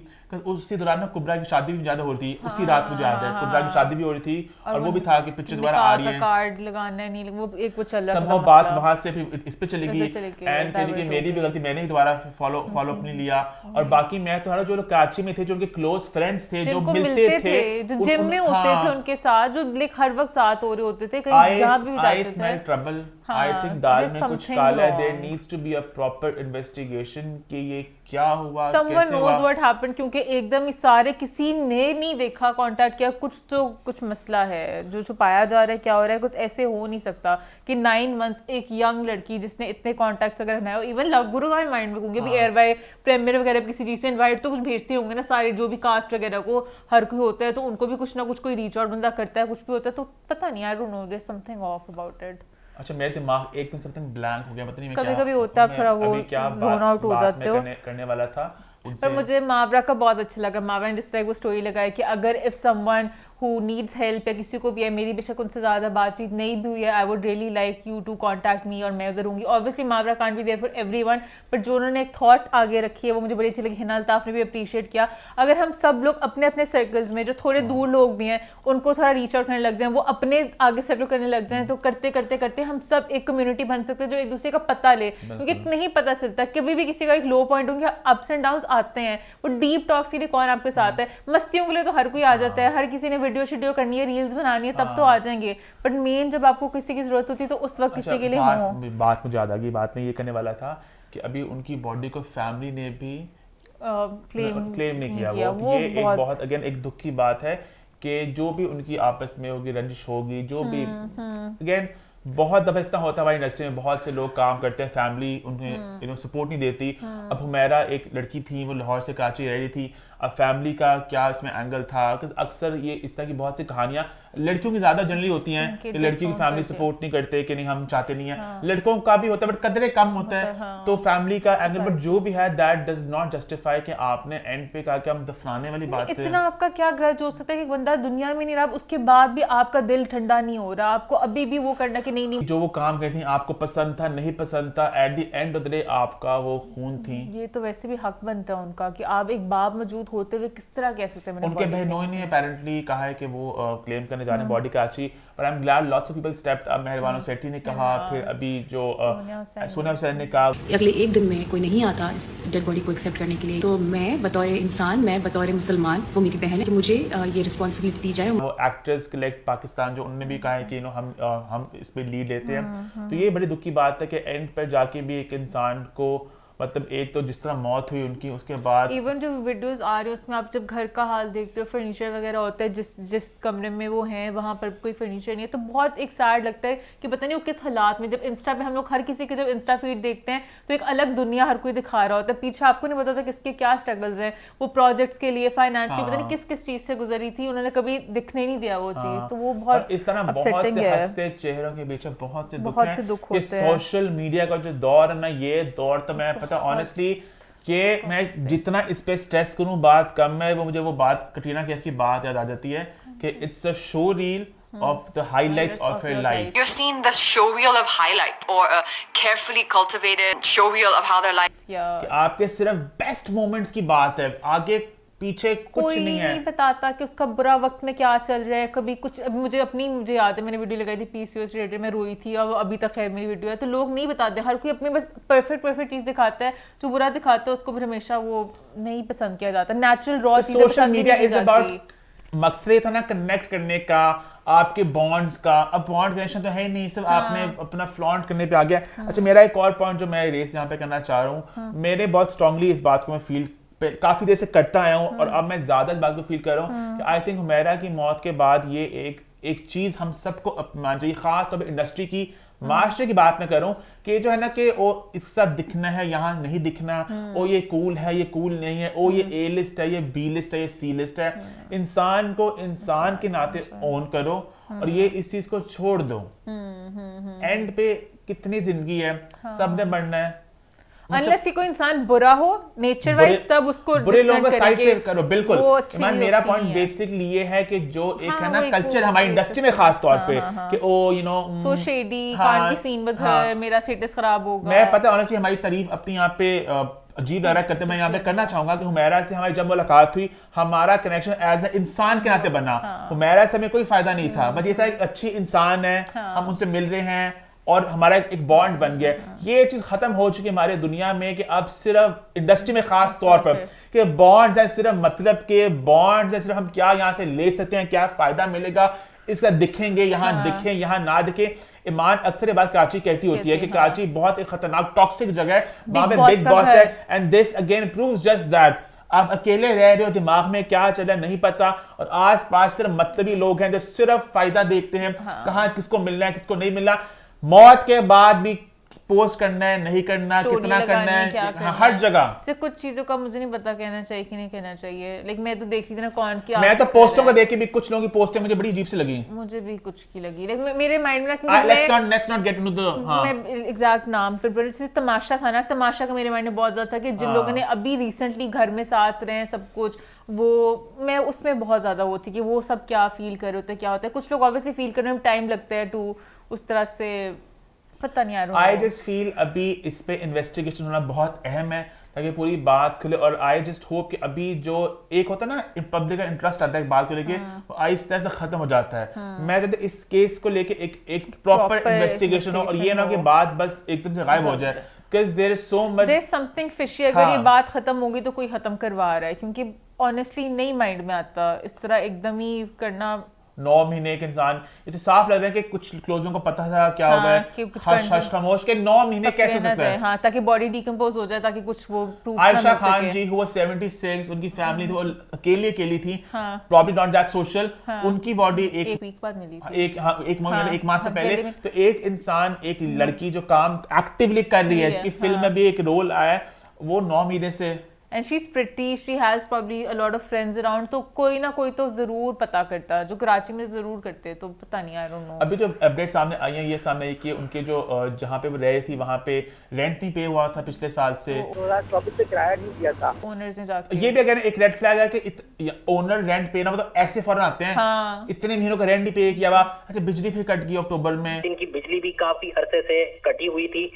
A: उसी दौरान ना कुबरा की शादी भी ज़्यादा हो रही थी, उसी रात मुझे याद है कुबरा की शादी भी हो रही थी, और वो भी था कि पिक्चर्स वगैरह आ रही हैं, कार्ड लगाना नहीं, वो एक वो चल रहा था, बात वहां से फिर इस पे चली गई। एंड कहीं कि मेरी भी गलती, मैंने ही दोबारा फॉलो अप नहीं लिया। और बाकी मैं तो जो लोग कराची में थे, जो उनके क्लोज फ्रेंड्स थे, जो मिलते थे, जो जिम में होते थे उनके साथ, जो लाइक हर वक्त साथ हो रहे होते थे, कहीं जहां भी जाते थे, I smell trouble. I think दाल में कुछ काला है, there needs to be a proper investigation कि ये क्या हुआ,
B: Someone
A: कैसे
B: knows
A: हुआ?
B: what happened, क्योंकि एकदम ही सारे किसी ने नहीं देखा, कांटेक्ट किया, कुछ मसला है जो छुपाया जा रहा है, क्या हो रहा है, कुछ ऐसे हो नहीं सकता कि 9 मंथ्स एक यंग लड़की जिसने इतने कॉन्टैक्ट्स वगैरह बनाए हो, इवन लव गुरु का माइंड में कहूँगी भी एयर बाय प्रीमियर वगैरह किसी चीज़ पे इनवाइट तो कुछ भेजते होंगे ना सारे जो भी कास्ट वगैरह को, हर कोई होता है तो उनको भी कुछ ना कुछ कोई रीच आउट बंदा करता है, कुछ भी होता है, तो पता नहीं, I don't know, there something of about it.
A: अच्छा मेरे दिमाग एकदम समथिंग ब्लैंक हो गया, पता नहीं मैं
B: कभी-कभी होता है, थोड़ा वो जोन आउट हो जाते हो।
A: करने वाला था
B: पर मुझे मावरा का बहुत अच्छा लगा, मावरा ने जिस तरह वो स्टोरी लगाई कि अगर if someone who needs help या किसी को भी है, मेरी बेशक उनसे ज़्यादा बातचीत नहीं भी हुई है, I would really like you to contact me और मैं उधर हूँगी। Obviously Mawra can't be there for everyone, but जो उन्होंने एक थॉट आगे रखी है वो मुझे बड़ी अच्छी लगी। हिना अल्ताफ ने भी अप्रिशिएट किया। अगर हम सब लोग अपने अपने सर्कल्स में जो थोड़े दूर लोग भी हैं उनको थोड़ा रीच आउट करने लग जाएं, वो अपने आगे सर्कल करने लग जाएं, तो करते करते करते हम सब एक कम्युनिटी बन सकते हैं जो एक दूसरे का पता ले, क्योंकि नहीं पता चलता कभी भी किसी का एक लो पॉइंट होंगे, अप्स एंड डाउन्स आते हैं, वो डीप टॉक्स के लिए कौन आपके साथ है, मस्तियों के लिए तो हर कोई आ जाता है, हर किसी ने वीडियो शीडियो करनी है, रील्स बनानी है, तब तो आ जाएंगे, बट मेन जब आपको किसी की जरूरत होती है तो उस वक्त किसी के लिए हो।
A: बात मुझे याद आ गई, बात में ये करने वाला था कि अभी उनकी बॉडी को फैमिली ने भी क्लेम नहीं किया, वो ये एक बहुत अगेन एक दुख की बात है कि जो भी उनकी आपस में होगी रंजिश होगी, जो भी अगेन बहुत दफा इतना होता है हमारी इंडस्ट्री में, बहुत से लोग काम करते हैं, फैमिली उन्हें सपोर्ट नहीं देती। अब हुमैरा एक लड़की थी, वो लाहौर से कराची रह रही थी, अब फैमिली का क्या इसमें एंगल था, अक्सर ये इस तरह की बहुत सी कहानियां लड़कियों की ज्यादा जनरली होती हैं कि लड़कियों की फैमिली सपोर्ट नहीं करते कि नहीं हम चाहते नहीं है, लड़कों का भी होता है बट कदरे कम होता है, तो फैमिली का एंगल, बट जो भी है दैट डज नॉट जस्टिफाई कि आपने एंड पे कहा कि हम दफनाने वाली बात है।
B: इतना आपका क्या ग्रज हो सकता है कि बंदा दुनिया में नहीं रहा, उसके बाद भी आपका दिल ठंडा नहीं हो रहा, आपको अभी भी वो करना कि नहीं
A: जो वो काम करती आपको पसंद था नहीं पसंद था, eight the end of the day आपका वो खून थी।
B: ये तो वैसे भी हक बनता है उनका कि आप एक बाप मौजूद होते हुए किस तरह कह सकते हैं।
A: उनके बहनोई ने अपेरेंटली कहा है कि वो क्लेम करने जा रहे हैं बॉडी कराची, और I am glad lots of people stepped up. Meharbano Sethi ने कहा, फिर अभी जो सोनिया हुसैन ने कहा
H: अगले एक दिन में कोई नहीं आता इस डेड बॉडी को एक्सेप्ट करने के लिए, तो मैं बतौर इंसान, मैं बतौर मुसलमान, वो मेरी बहन है, कि मुझे ये रिस्पॉन्सिबिलिटी दी जाए।
A: वो एक्टर्स कलेक्ट पाकिस्तान जो उन्होंने भी कहा है कि हम इस पे लीड लेते हैं, तो ये बड़ी दुख की बात है कि एंड पर जाके भी एक इंसान को मतलब एक तो जिस तरह मौत हुई उनकी, उसके बाद
B: इवन जो वीडियोस आ रहे हैं उसमें आप जब घर का हाल देखते हो, फर्नीचर वगैरह होता है, जिस कमरे में वो हैं वहाँ पर कोई फर्नीचर नहीं है, तो बहुत एक सैड लगता है कि पता नहीं वो किस हालात में। जब इंस्टा पे हम लोग हर किसी के जब इंस्टा फीड देखते हैं तो एक अलग दुनिया हर कोई दिखा रहा होता है, पीछे आपको नहीं पता था किसके क्या स्ट्रगल्स हैं, वो प्रोजेक्ट्स के लिए फाइनेंशियली पता नहीं किस किस चीज़ से गुजरी थी, उन्होंने कभी दिखने नहीं दिया वो चीज़, तो वो बहुत
A: इस तरह बहुत से हंसते चेहरों के पीछे बहुत से दुख
B: होते हैं।
A: सोशल मीडिया का जो दौर है ना, ये दौर तो मैं पता ऑनेस्टली कि मैं जितना इस पे स्ट्रेस करूं बात कम है, वो मुझे वो बात कटरीना कैफ की बात याद आ जाती है कि it's a show reel of the highlights of her life.
I: You're seeing the show reel of highlights or a carefully cultivated show reel of how their life.
A: कि आपके सिर्फ बेस्ट मोमेंट्स की बात है, आगे पीछे कुछ नहीं है,
B: कोई नहीं बताता कि उसका बुरा वक्त में क्या चल रहा है। कभी कुछ मुझे याद है मैंने वीडियो लगाई थी PCOS रिलेटेड, मैं रोई थी और अभी तक खैर मेरी वीडियो है, तो लोग नहीं बताते, हर कोई अपने बस परफेक्ट चीज दिखाता है, जो बुरा दिखाता है उसको भी हमेशा वो नहीं पसंद किया जाता। नेचुरल रॉ चीजें
A: सोशल मीडिया इज अबाउट मकसद था ना कनेक्ट करने का, आपके बॉन्ड्स का। अब बॉन्ड कनेक्शन तो है ही नहीं, सिर्फ आपने अपना फ्लॉन्ट करने पे आ गया। अच्छा मेरा एक और पॉइंट जो मैं रेस यहाँ पे करना चाह रहा हूँ, मेरे बहुत स्ट्रांगली इस बात को मैं फील काफी देर से करता आया हूँ और अब मैं ज्यादा इस बात को फील कर रहा हूँ कि आई थिंक हुमैरा की मौत के बाद ये एक चीज हम सबको अपनाना चाहिए, खास तौर पर इंडस्ट्री की, मास्टर की बात मैं कर रहा हूँ कि जो है ना कि वो इस सब दिखना है, यहाँ नहीं दिखना, ओ ये कूल है, ये कूल नहीं है, ओ ये A लिस्ट है, ये B लिस्ट है, ये C लिस्ट है। इंसान को इंसान के नाते ओन करो और ये इस चीज को छोड़ दो। एंड पे कितनी जिंदगी है, सबने बढ़ना है,
B: अनलेस कि कोई इंसान बुरा हो नेचर वाइज, तब उसको
A: बुरे लोगों को साइड पे करो। बिल्कुल मेरा पॉइंट बेसिकली ये है कि जो एक है ना कल्चर हमारी इंडस्ट्री में खास तौर पे कि oh you know
B: so shady, can't be seen with her, मेरा स्टेटस खराब होगा।
A: मैं पता ऑनेस्टली हमारी तारीफ अपनी यहाँ पे अजीब लग रहा करते, मैं यहाँ पे करना चाहूंगा कि हुमैरा से हमारी जब मुलाकात हुई, हमारा कनेक्शन एज ए इंसान के नाते बना। हुमैरा से हमें कोई फायदा नहीं था, बट ये था एक अच्छी इंसान है, हम उनसे मिल रहे हैं और हमारा एक बॉन्ड बन गया। ये चीज खत्म हो चुकी है हमारे दुनिया में कि अब सिर्फ इंडस्ट्री में खास तौर पर कि बॉन्ड्स है, सिर्फ मतलब के बॉन्ड्स है, सिर्फ हम क्या यहाँ से ले सकते हैं, क्या फायदा मिलेगा इसका दिखेंगे, यहाँ दिखे यहाँ ना दिखे। ईमान अक्सर ये बात कराची कहती होती है कि कराची बहुत एक खतरनाक टॉक्सिक जगह है, वहां पे
B: बॉस
A: बिग
B: का
A: बॉस
B: घर।
A: है, and this again proves just that आप अकेले रह रहे हो, दिमाग में क्या चल रहा है नहीं पता, और आसपास सिर्फ मतलबी लोग हैं जो सिर्फ फायदा देखते हैं, कहाँ किसको मिलना है किसको नहीं मिलना, मौत के बाद भी पोस्ट करना है नहीं करना,
B: Story
A: कितना करना
B: लगानी,
A: है,
B: क्या करना
A: हर
B: है।
A: जगह।
B: सिर्फ कुछ चीजों का मुझे नहीं पता कहना चाहिए कि नहीं कहना चाहिए, लेकिन मैं तो देख रही थी ना कौन क्या
A: मैं तो पोस्टों को देख के भी कुछ लोगों की पोस्टें मुझे बड़ी अजीब सी लगी।
B: मुझे भी कुछ की लगी, लेकिन मेरे माइंड में
A: let's not get into the
B: मैं एग्जैक्ट नाम पर जैसे तमाशा था ना, तमाशा का मेरे माइंड में बहुत ज्यादा था कि जिन लोगों ने अभी रिसेंटली घर में साथ रहे हैं सब कुछ, वो मैं उसमें बहुत ज्यादा वो थी कि वो सब क्या फील कर रहे होते हैं, क्या होता है। कुछ लोग ऑब्वियसली फील करने में टाइम लगता है टू उस तरह से, पता नहीं यार।
A: आई जस्ट फील अभी इस पे इन्वेस्टिगेशन होना बहुत अहम है ताकि पूरी बात खुले, और आई जस्ट होप कि अभी जो एक होता है ना पब्लिक का इंटरेस्ट आता है बात को लेके, वो आहिस्ता आहिस्ता खत्म हो जाता है। मैं चाहता हूं इस केस को लेके एक प्रॉपर इन्वेस्टिगेशन हो, और ये ना कि बात बस एकदम से गायब हो जाए, because there is so much,
B: there is something fishy. अगर ये बात खत्म होगी तो कोई खत्म करवा रहा है, क्योंकि ऑनेस्टली नहीं माइंड में आता इस तरह एकदम ही करना।
A: 9 महीने एक इंसान, ये तो साफ लग रहा है कि कुछ क्लोजों को पता था क्या होगा, हश हश खामोश के 9 महीने कैसे सकता है।
B: हाँ, ताकि बॉडी डिकम्पोज हो जाए, ताकि कुछ वो proof
A: Ayesha Khan ji who was 76, उनकी फैमिली वो अकेली थी, probably not that social, उनकी बॉडी एक
B: वीक बाद मिली थी,
A: एक माह से पहले। तो एक इंसान, एक लड़की जो काम एक्टिवली कर रही है, जिसकी फिल्म में भी एक रोल आया है, वो 9 महीने से,
B: and she's pretty, she has probably a lot of friends around, तो कोई ना कोई तो जरूर पता करता, जो कराची में जरूर करते, तो पता नहीं, I don't know।
A: अभी जो अपडेट सामने आई है, ये सामने कि उनके जो जहाँ पे वो रह रही थी वहाँ पे रेंट नहीं पे हुआ था पिछले साल से,
F: 2024 से किराया नहीं दिया था।
B: ओनर्स ने जाके,
A: ये भी अगर एक रेड फ्लैग है कि ओनर रेंट पे ना, वो तो ऐसे फौरन आते हैं, इतने महीनों का रेंट नहीं पे किया हुआ, अच्छा बिजली फिर कट गई अक्टूबर में,
F: इनकी बिजली भी काफी अरसे से कटी हुई थी।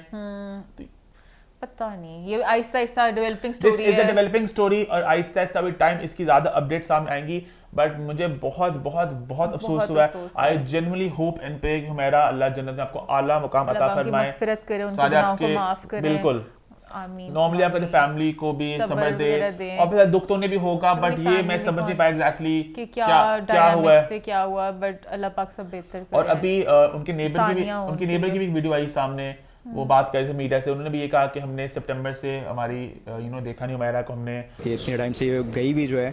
B: पता नहीं, ये आहिस्ता आहिस्ता डेवलपिंग स्टोरी है,
A: डेवलपिंग स्टोरी, और आहिस्ता आहिस्ता भी टाइम इसकी ज्यादा अपडेट सामने आएंगी। बट मुझे बहुत बहुत बहुत अफसोस हुआ है। I genuinely hope and pray कि हुमैरा अल्लाह जन्नत में आपको आला मुकाम अता फरमाए,
B: मगफिरत करे, उनके गुनाहों को माफ करे,
A: बिल्कुल।
B: आमीन।
A: नॉर्मली आपके फैमिली को भी समझ दे, और दुख तो उन्हें भी होगा, बट ये मैं समझ नहीं पाया एग्जैक्टली
B: कि क्या हुआ है, क्या हुआ, बट अल्लाह पाक सब बेहतर करे।
A: और अभी उनके नेबर की भी वीडियो आई सामने, वो बात कर रहे थे मीडिया से, उन्होंने भी ये कहा कि हमने सितंबर से हमारी देखा नहीं हुमैरा को, हमने
J: इतने टाइम से ये गई भी जो है,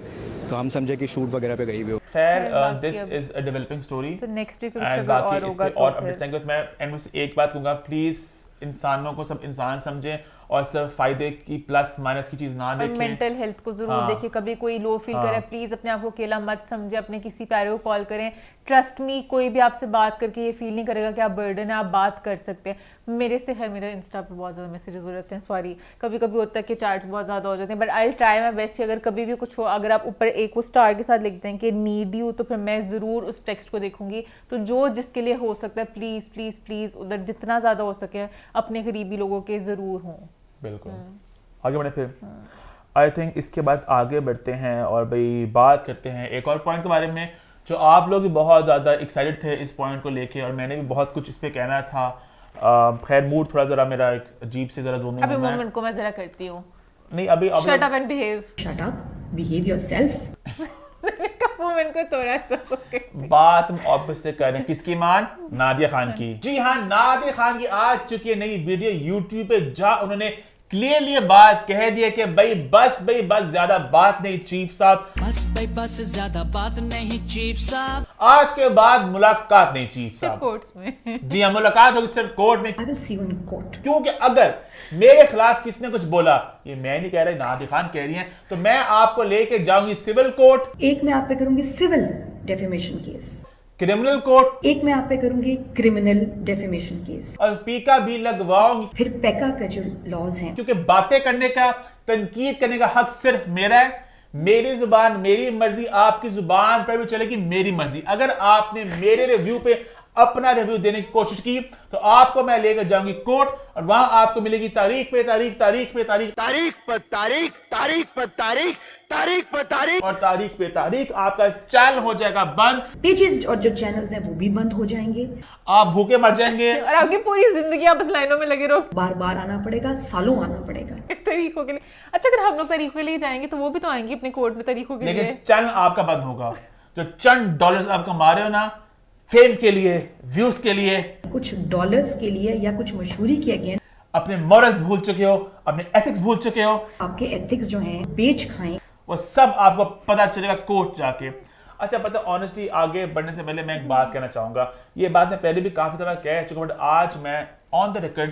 J: तो हम समझे कि शूट वगैरह पे गई भी हो।
A: खैर this is a developing story,
B: तो नेक्स्ट वीक कुछ अगर और होगा तो
A: फिर मैं एंड में एक बात कहूंगा, प्लीज इंसानों को सब इंसान समझें और सिर्फ फायदे की प्लस माइनस की चीज ना देखें,
B: मेंटल हेल्थ को जरूर देखिए। कभी कोई लो फील करे, प्लीज अपने आप को अकेला मत समझे, अपने किसी प्यारे को कॉल करें। ट्रस्ट मी, कोई भी आपसे बात करके ये फील नहीं करेगा कि आप बर्डन है, आप बात कर सकते हैं। मेरे से है, मेरे इंस्टा पे बहुत ज़्यादा मैसेजेस हो जाते हैं, सॉरी, कभी कभी होता है कि चार्ट्स बहुत ज़्यादा हो जाते हैं, but I try my best. अगर कभी भी कुछ हो, अगर आप ऊपर एक वो स्टार के साथ लिखते हैं कि नीड यू, तो फिर मैं ज़रूर उस टेक्स्ट को देखूंगी। तो जो जिसके लिए हो सकता है, प्लीज़ प्लीज़ प्लीज़ उधर जितना ज़्यादा हो सके अपने करीबी लोगों के ज़रूर हों।
A: बिल्कुल। आगे बढ़े फिर आई थिंक इसके बाद आगे बढ़ते हैं और भाई बात करते हैं एक और पॉइंट के बारे में, जो आप लोग भी बहुत ज़्यादा एक्साइटेड थे इस पॉइंट को लेके, और मैंने भी बहुत कुछ इस पे कहना था। खैर मूड थोड़ा ज़रा मेरा एक अजीब से ज़रा ज़ोन में है।
B: अभी मोमेंट को मैं ज़रा करती हूँ।
A: नहीं अभी
B: shut up and behave.
K: Shut up, behave yourself.
B: Moment को थोड़ा सा
A: बात हम ऑब्वियस से कर रहे हैं, किसकी मान? नादिया खान की। जी हाँ, नादिया खान की आ चुकी है नई वीडियो यूट्यूब पे, जहां उन्होंने क्लियरली ये बात कह दी है कि भाई बस ज्यादा बात नहीं चीफ साहब,
L: बस ज्यादा बात नहीं चीफ साहब,
A: आज के बाद मुलाकात नहीं चीफ साहब,
B: कोर्ट्स में।
A: जी हाँ, मुलाकात होगी सिर्फ कोर्ट में।
K: I will see you in court.
A: क्योंकि अगर मेरे खिलाफ किसने कुछ बोला, ये मैं नहीं कह रही, नादिया खान कह रही हैं, तो मैं आपको लेके जाऊंगी सिविल कोर्ट,
K: एक मैं आप पे करूंगी civil defamation case,
A: criminal court,
K: एक मैं आप पे करूंगी क्रिमिनल डेफेमेशन केस,
A: और पीका भी लगवाऊंगी।
K: फिर पैका का जो लॉज हैं,
A: क्योंकि बातें करने का, तनकीद करने का हक सिर्फ मेरा है। मेरी जुबान, मेरी मर्जी, आपकी जुबान पर भी चलेगी मेरी मर्जी। अगर आपने मेरे रिव्यू पे अपना रिव्यू देने की कोशिश की तो आपको मैं लेकर जाऊंगी कोर्ट, और वहां आपको मिलेगी तारीख पे तारीख, तारीख पे तारीख, तारीख पर तारीख, तारीख पर तारीख, तारीख पर तारीख, और तारीख पे तारीख आपका चैनल हो जाएगा बंद,
K: पेजेस और जो चैनल्स हैं वो भी बंद हो जाएंगे,
A: आप भूखे मर जाएंगे,
B: और आपकी पूरी जिंदगी आप बस लाइनों में लगे रहो।
K: बार बार आना पड़ेगा, सालों आना पड़ेगा
B: तरीकों के लिए। अच्छा, अगर हम लोग तरीकों के लिए जाएंगे तो वो भी तो आएंगे अपने कोर्ट में तरीकों के लिए,
A: लेकिन चैनल आपका बंद होगा। जो चंद डॉलर्स आप कमा रहे हो ना, फेम के लिए, व्यूज के लिए,
K: कुछ डॉलर्स के लिए या कुछ मशहूरी के अगेंस्ट
A: अपने मॉरल्स भूल चुके हो, अपने एथिक्स भूल चुके हो,
K: आपके एथिक्स जो हैं बेच खाएं,
A: वो सब आपको पता चलेगा कोर्ट जाके। अच्छा पता, ऑनेस्टली आगे बढ़ने से पहले मैं एक बात कहना चाहूंगा। ये बात मैं पहले भी काफी दफा कह चुका हूं, बट आज मैं on the record,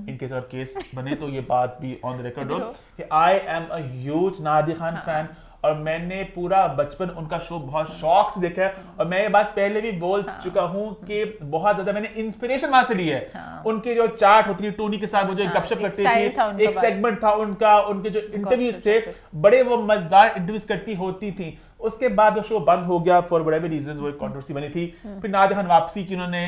A: in case और केस बने तो ये बात भी ऑन द रिकॉर्ड हो कि I am a huge Nadia Khan fan, और मैंने पूरा बचपन उनका शो बहुत शौक से देखा है। और मैं ये बात पहले भी बोल चुका हूं कि बहुत ज्यादा मैंने इंस्पिरेशन वहां से ली है। उनके जो चार्ट होती थी टोनी के साथ, वो जो गपशप करती थी, एक सेगमेंट था उनका, उनके जो इंटरव्यूज थे बड़े वो मजेदार इंटरव्यूज करती होती थी। उसके बाद वो शो बंद हो गया फॉर व्हाटएवर रीजंस, वो एक कंट्रोवर्सी बनी थी। फिर नादिया खान वापसी की, उन्होंने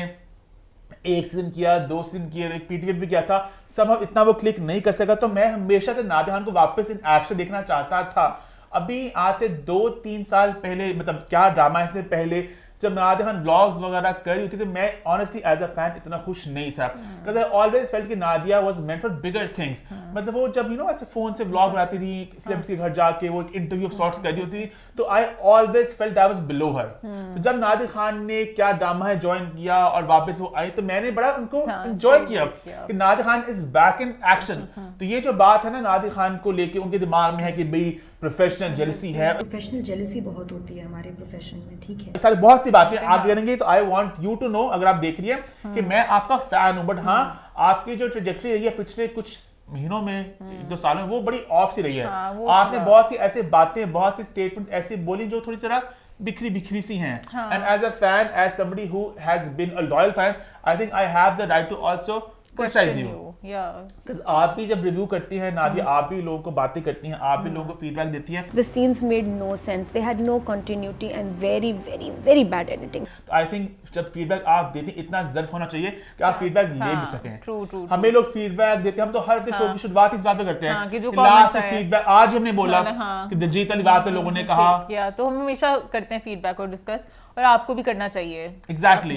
A: एक सीजन किया, 2 सीजन किए, एक पीटीवी भी किया था, सब इतना वो क्लिक नहीं कर सका। तो मैं हमेशा से नादिया खान को वापस इन एक्शन देखना चाहता था। अभी आज से 2-3 साल पहले, मतलब क्या ड्रामा है, इससे पहले जब नादिया खान व्लॉग्स वगैरह कर रही थी तो मैं ऑनेस्टली एज अ फैन इतना खुश नहीं था, बिकॉज़ आई ऑलवेज फेल्ट कि Nadia was meant for bigger things. मतलब वो जब ऐसे फोन से व्लॉग बनाती थी, सेलिब्रिटी के घर जाके वो एक इंटरव्यू ऑफ सॉर्ट्स कर रही होती थी, तो I always felt that was below her. तो जब नादिया खान ने क्या ड्रामा है ज्वाइन किया और वापस वो आई, तो मैंने बड़ा उनको एंजॉय किया कि Nadia Khan is back in action. तो ये जो बात है ना नादिया खान को लेके उनके दिमाग में है कि भाई प्रोफेशनल जेलसी है,
K: प्रोफेशनल जेलसी बहुत होती है हमारे प्रोफेशन में, ठीक है।
A: सारी बहुत सी बातें आगे करेंगे। तो I want you to know, अगर आप देख रही है कि मैं आपका फैन हूं, बट हाँ आपकी जो ट्रेजेक्टरी रही है पिछले कुछ महीनों में, 2 सालों में, वो बड़ी ऑफ सी रही है। आपने बहुत सी ऐसी बातें, बहुत सी स्टेटमेंट्स ऐसी बोली जो थोड़ी सी बिखरी सी हैं। And as a fan, as somebody who has been a loyal fan, I think I have the right to also criticise you. Because आप भी जब रिव्यू करती हैं नादिया, आप भी लोगों को बातें करती हैं, आप भी लोगों को फीडबैक देती हैं।
D: The scenes made no sense. They had no continuity and very, very, very bad editing.
A: I think जब फीडबैक आप देती हैं, इतना ज़र्फ होना चाहिए कि आप फीडबैक ले भी सकें।
B: ट्रू।
A: हमें लोग फीडबैक देते हैं, हम तो हर शो की शुरुआत इस बात पे करते हैं
B: कि जो
A: लास्ट फीडबैक आज हमने बोला कि दिलजीत वाली बात पे लोगों ने कहा,
B: तो हम हमेशा करते हैं फीडबैक और डिस्कस, और आपको भी करना चाहिए।
A: एग्जैक्टली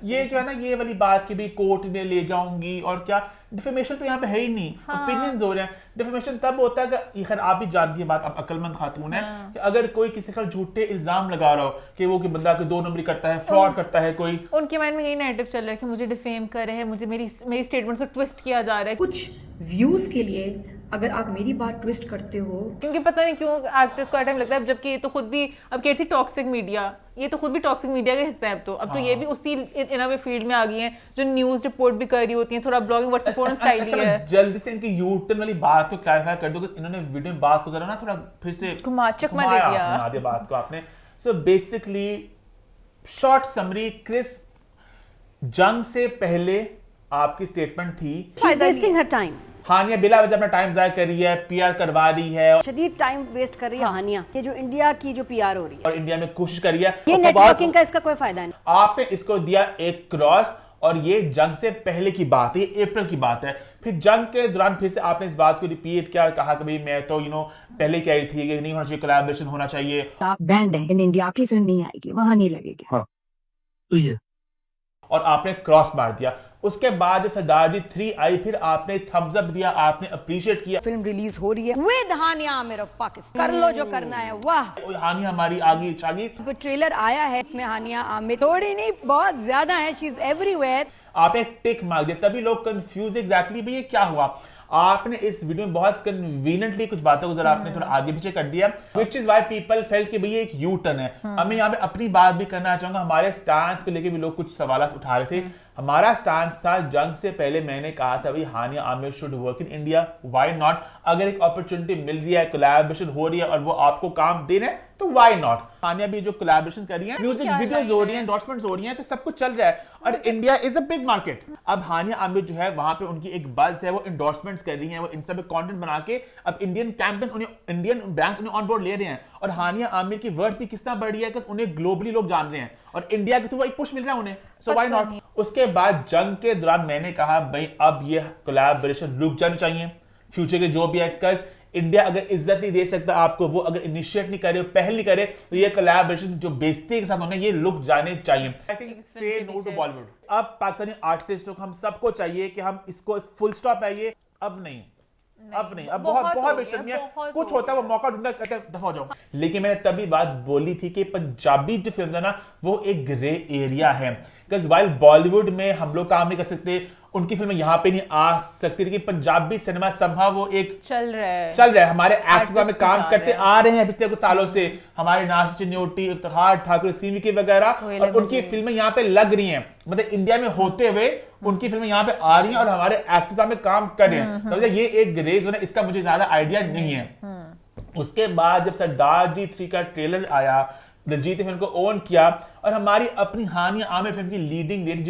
A: ये जो है ना, ये वाली बात की भी कोर्ट में ले जाऊंगी और क्या, डिफेमेशन तो यहाँ पे है ही नहीं, ओपिनियंस हो रहे हैं। डिफेमेशन तब होता है कि खैर आप भी जानती है बात, आप अक्लमंद खातून है, कि अगर कोई किसी पर झूठे इल्जाम लगा रहा हो कि वो कि बंदा कोई 2 नंबरी करता है, फ्रॉड करता है, कोई
B: उनके माइंड में यही नैरेटिव चल रहा है कि मुझे डिफेम कर रहे हैं, मुझे मेरी स्टेटमेंट्स को ट्विस्ट किया जा रहा है।
K: कुछ व्यूज के लिए अगर आप मेरी बात ट्विस्ट करते हो,
B: क्योंकि पता नहीं क्यों एक्टर्स को टाइम लगता है, जबकि ये तो खुद भी, अब कह रही थी टॉक्सिक मीडिया, ये तो खुद भी टॉक्सिक मीडिया का हिस्सा है। अब तो ये भी उसी इन अ वे फील्ड में आ गई हैं, जो न्यूज़ रिपोर्ट भी कर रही होती हैं, थोड़ा ब्लॉगिंग व्हाट्सएप फोन स्टाइल ही है।
A: जल्दी से इनकी यूटर्न वाली बात को क्लैरिफाई कर दो कि इन्होंने वीडियो में बात को जरा ना थोड़ा फिर से घुमाया बात को आपने। So basically short summary, Chris, जंग से पहले आपकी स्टेटमेंट थी
D: वेस्टिंग हर टाइम।
A: हानिया बिला वजह अपना टाइम जाया कर रही है, पीआर करवा रही है,
D: शदीद टाइम वेस्ट कर रही है हानिया, ये जो इंडिया की जो पीआर हो रही है
A: और इंडिया में कोशिश कर रही है।
D: ये नेटवर्किंग का इसका कोई फायदा नहीं।
A: आपने इसको दिया एक क्रॉस, और ये जंग से पहले की बात है, ये अप्रैल की बात है। फिर जंग के दौरान फिर से आपने इस बात को रिपीट किया, कहा कि भाई मैं तो पहले क्या ही थी, ये नहीं होना चाहिए, कोलैबोरेशन होना चाहिए।
M: बैंड है इन इंडिया, आपकी फिल्म नहीं आएगी, वहां नहीं लगेगी। हाँ तो ये, और
A: आपने क्रॉस मार दिया। उसके बाद जब सरदार जी 3 आई, फिर आपने थम्स अप दिया, आपने अप्रिशिएट किया।
D: फिल्म रिलीज हो रही है विद हानिया आमिर ऑफ पाकिस्तान, कर लो जो करना है। वाह,
A: हानिया हमारी आगे चागी।
D: ट्रेलर आया है, इसमें हानिया आमिर थोड़ी नहीं बहुत ज्यादा है, शी इज एवरीवेयर।
A: आप एक टिक मार दिया, तभी लोग कंफ्यूज एग्जैक्टली भाई ये क्या हुआ। आपने इस वीडियो में बहुत कन्वीनियंटली कुछ बातों को जरा आपने थोड़ा आगे पीछे कर दिया, which is why people felt कि भैया एक यू टर्न है। अब मैं यहाँ पे अपनी बात भी करना चाहूंगा, हमारे स्टांस को लेके भी लोग कुछ सवाल उठा रहे थे। हमारा स्टांस था, जंग से पहले मैंने कहा था भाई Hania Aamir should work in India, why not. अगर एक अपॉर्चुनिटी मिल रही है, कोलैबोरेशन हो रही है और वो आपको काम दे रहे हैं, तो व्हाई नॉट। हानिया भी जो कोलैबोरेशन कर रही है, म्यूजिक वीडियोस हो रही हैं, एंडोर्समेंट्स हो रही हैं, तो सब कुछ चल रहा है और India is a big market. अब हानिया आमिर जो है वहां पे उनकी एक बज है, वो एंडोर्समेंट्स कर रही हैं, वो इंस्टा पे कंटेंट बना के अब इंडियन कैंपेन, इंडियन ब्रांड उन्हें ऑन बोर्ड ले रहे हैं। और हानिया आमिर की वर्थ भी कितना बढ़ रही है कि उन्हें ग्लोबली लोग जान रहे हैं और इंडिया के थ्रू एक पुश मिल रहा है उन्हें, सो व्हाई नॉट। उसके बाद जंग के दौरान मैंने कहा भाई अब ये कोलैबोरेशन रुक जानी चाहिए, फ्यूचर के जो भी है, इंडिया अगर इज्जत नहीं दे सकता आपको, वो अगर इनिशिएट नहीं करे, पहल नहीं करे, तो ये कोलैबोरेशन जो बेइज्जती के साथ होना है, ये रुक जाने चाहिए। आई थिंक से नो टू बॉलीवुड। अब पाकिस्तानी आर्टिस्टों को, हम सबको चाहिए कि हम इसको एक फुल स्टॉप है, ये अब नहीं। अब नहीं, अब बहुत बेशर्मी है, कुछ होता है वो मौका ढूंढना, कहते हैं दफा हो जाओ। लेकिन मैंने तभी बात बोली थी कि पंजाबी जो फिल्म है ना वो एक ग्रे एरिया है, बिकॉज वाइल बॉलीवुड में हम लोग काम नहीं कर सकते, उनकी फिल्में यहाँ पे नहीं आ सकती, लेकिन पंजाबी सिनेमा संभव वो एक चल रहा है। हमारे एक्टर्स में काम करते आ रहे हैं पिछले कुछ सालों से, हमारे नासिर चिन्योटी, इफ्तिखार ठाकुर, सीवी के वगैरह, और उनकी फिल्में यहाँ पे लग रही हैं, मतलब इंडिया में होते हुए उनकी फिल्में यहाँ पे आ रही हैं और हमारे एक्टर्स में काम कर रहे हैं। तो ये एक ग्रेज है, इसका मुझे ज्यादा आइडिया नहीं है। उसके बाद जब सरदार जी 3 का ट्रेलर आया, दिलजीत ने फिल्म को ओन किया, और हमारी अपनी हानिया आमिर फिल्म की लीडिंग लेडी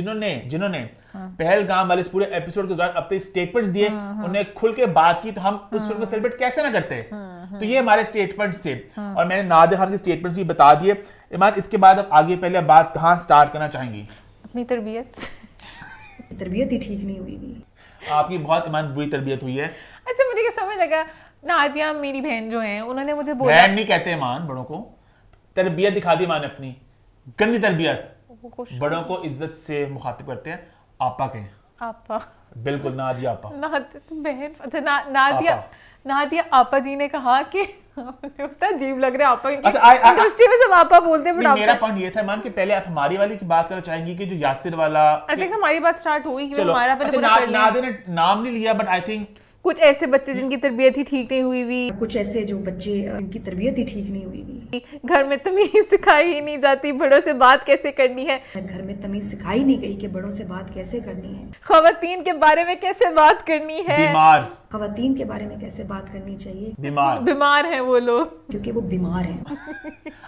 A: जिन्होंने पहलगाम वाले इस पूरे एपिसोड के दौरान अपने स्टेटमेंट्स दिए, उन्हें खुल के बात की, तो हम उस फिल्म को सेलिब्रेट कैसे ना करते। तो ये हमारे स्टेटमेंट्स थे, और मैंने नादिर खान के स्टेटमेंट्स भी बता दिए। ईमान, इसके बाद अब आगे पहले बात कहाँ स्टार्ट करना चाहेंगी?
B: अपनी तरबियत
K: ही ठीक नहीं हुई भी।
A: आपकी बहुत ईमान बुरी तरबियत हुई है।
B: अच्छा, मुझे समझ लगा, नादिया मेरी बहन जो है उन्होंने मुझे बोला,
A: बहन नहीं कहते ईमान, बड़ों को तरबियत दिखा दी माने, अपनी गंदी तरबियत। बड़ों को इज्जत से मुखातिब करते हैं, आपा के आपा, बिल्कुल नादिया आपा,
B: बहन। अच्छा, नादिया आपा जी ने कहा कि अजीब लग रहा है आपा, इंडस्ट्री में सब आपा बोलते हैं।
A: मेरा पॉइंट ये था मान कि पहले आप हमारी वाली की बात करना चाहेंगी कि जो यासिर वाला,
B: आई थिंक हमारी बात स्टार्ट हुई कि हमारा पहले पूरा कर लें।
A: नादिया ने नाम नहीं लिया, बट आई थिंक
B: कुछ ऐसे बच्चे जिनकी तरबियत ही ठीक नहीं हुई हुई,
K: कुछ ऐसे जो बच्चे जिनकी तरबियत ही ठीक नहीं हुई हुई,
B: घर में तमीज सिखाई ही नहीं जाती, बड़ों से बात कैसे करनी है,
K: घर में तमीज सिखाई नहीं गई कि बड़ों से बात कैसे करनी है,
B: खवातीन के बारे में कैसे बात करनी है,
K: खवातीन के बारे में कैसे बात करनी चाहिए,
B: बीमार हैं वो लोग,
K: क्योंकि वो बीमार हैं।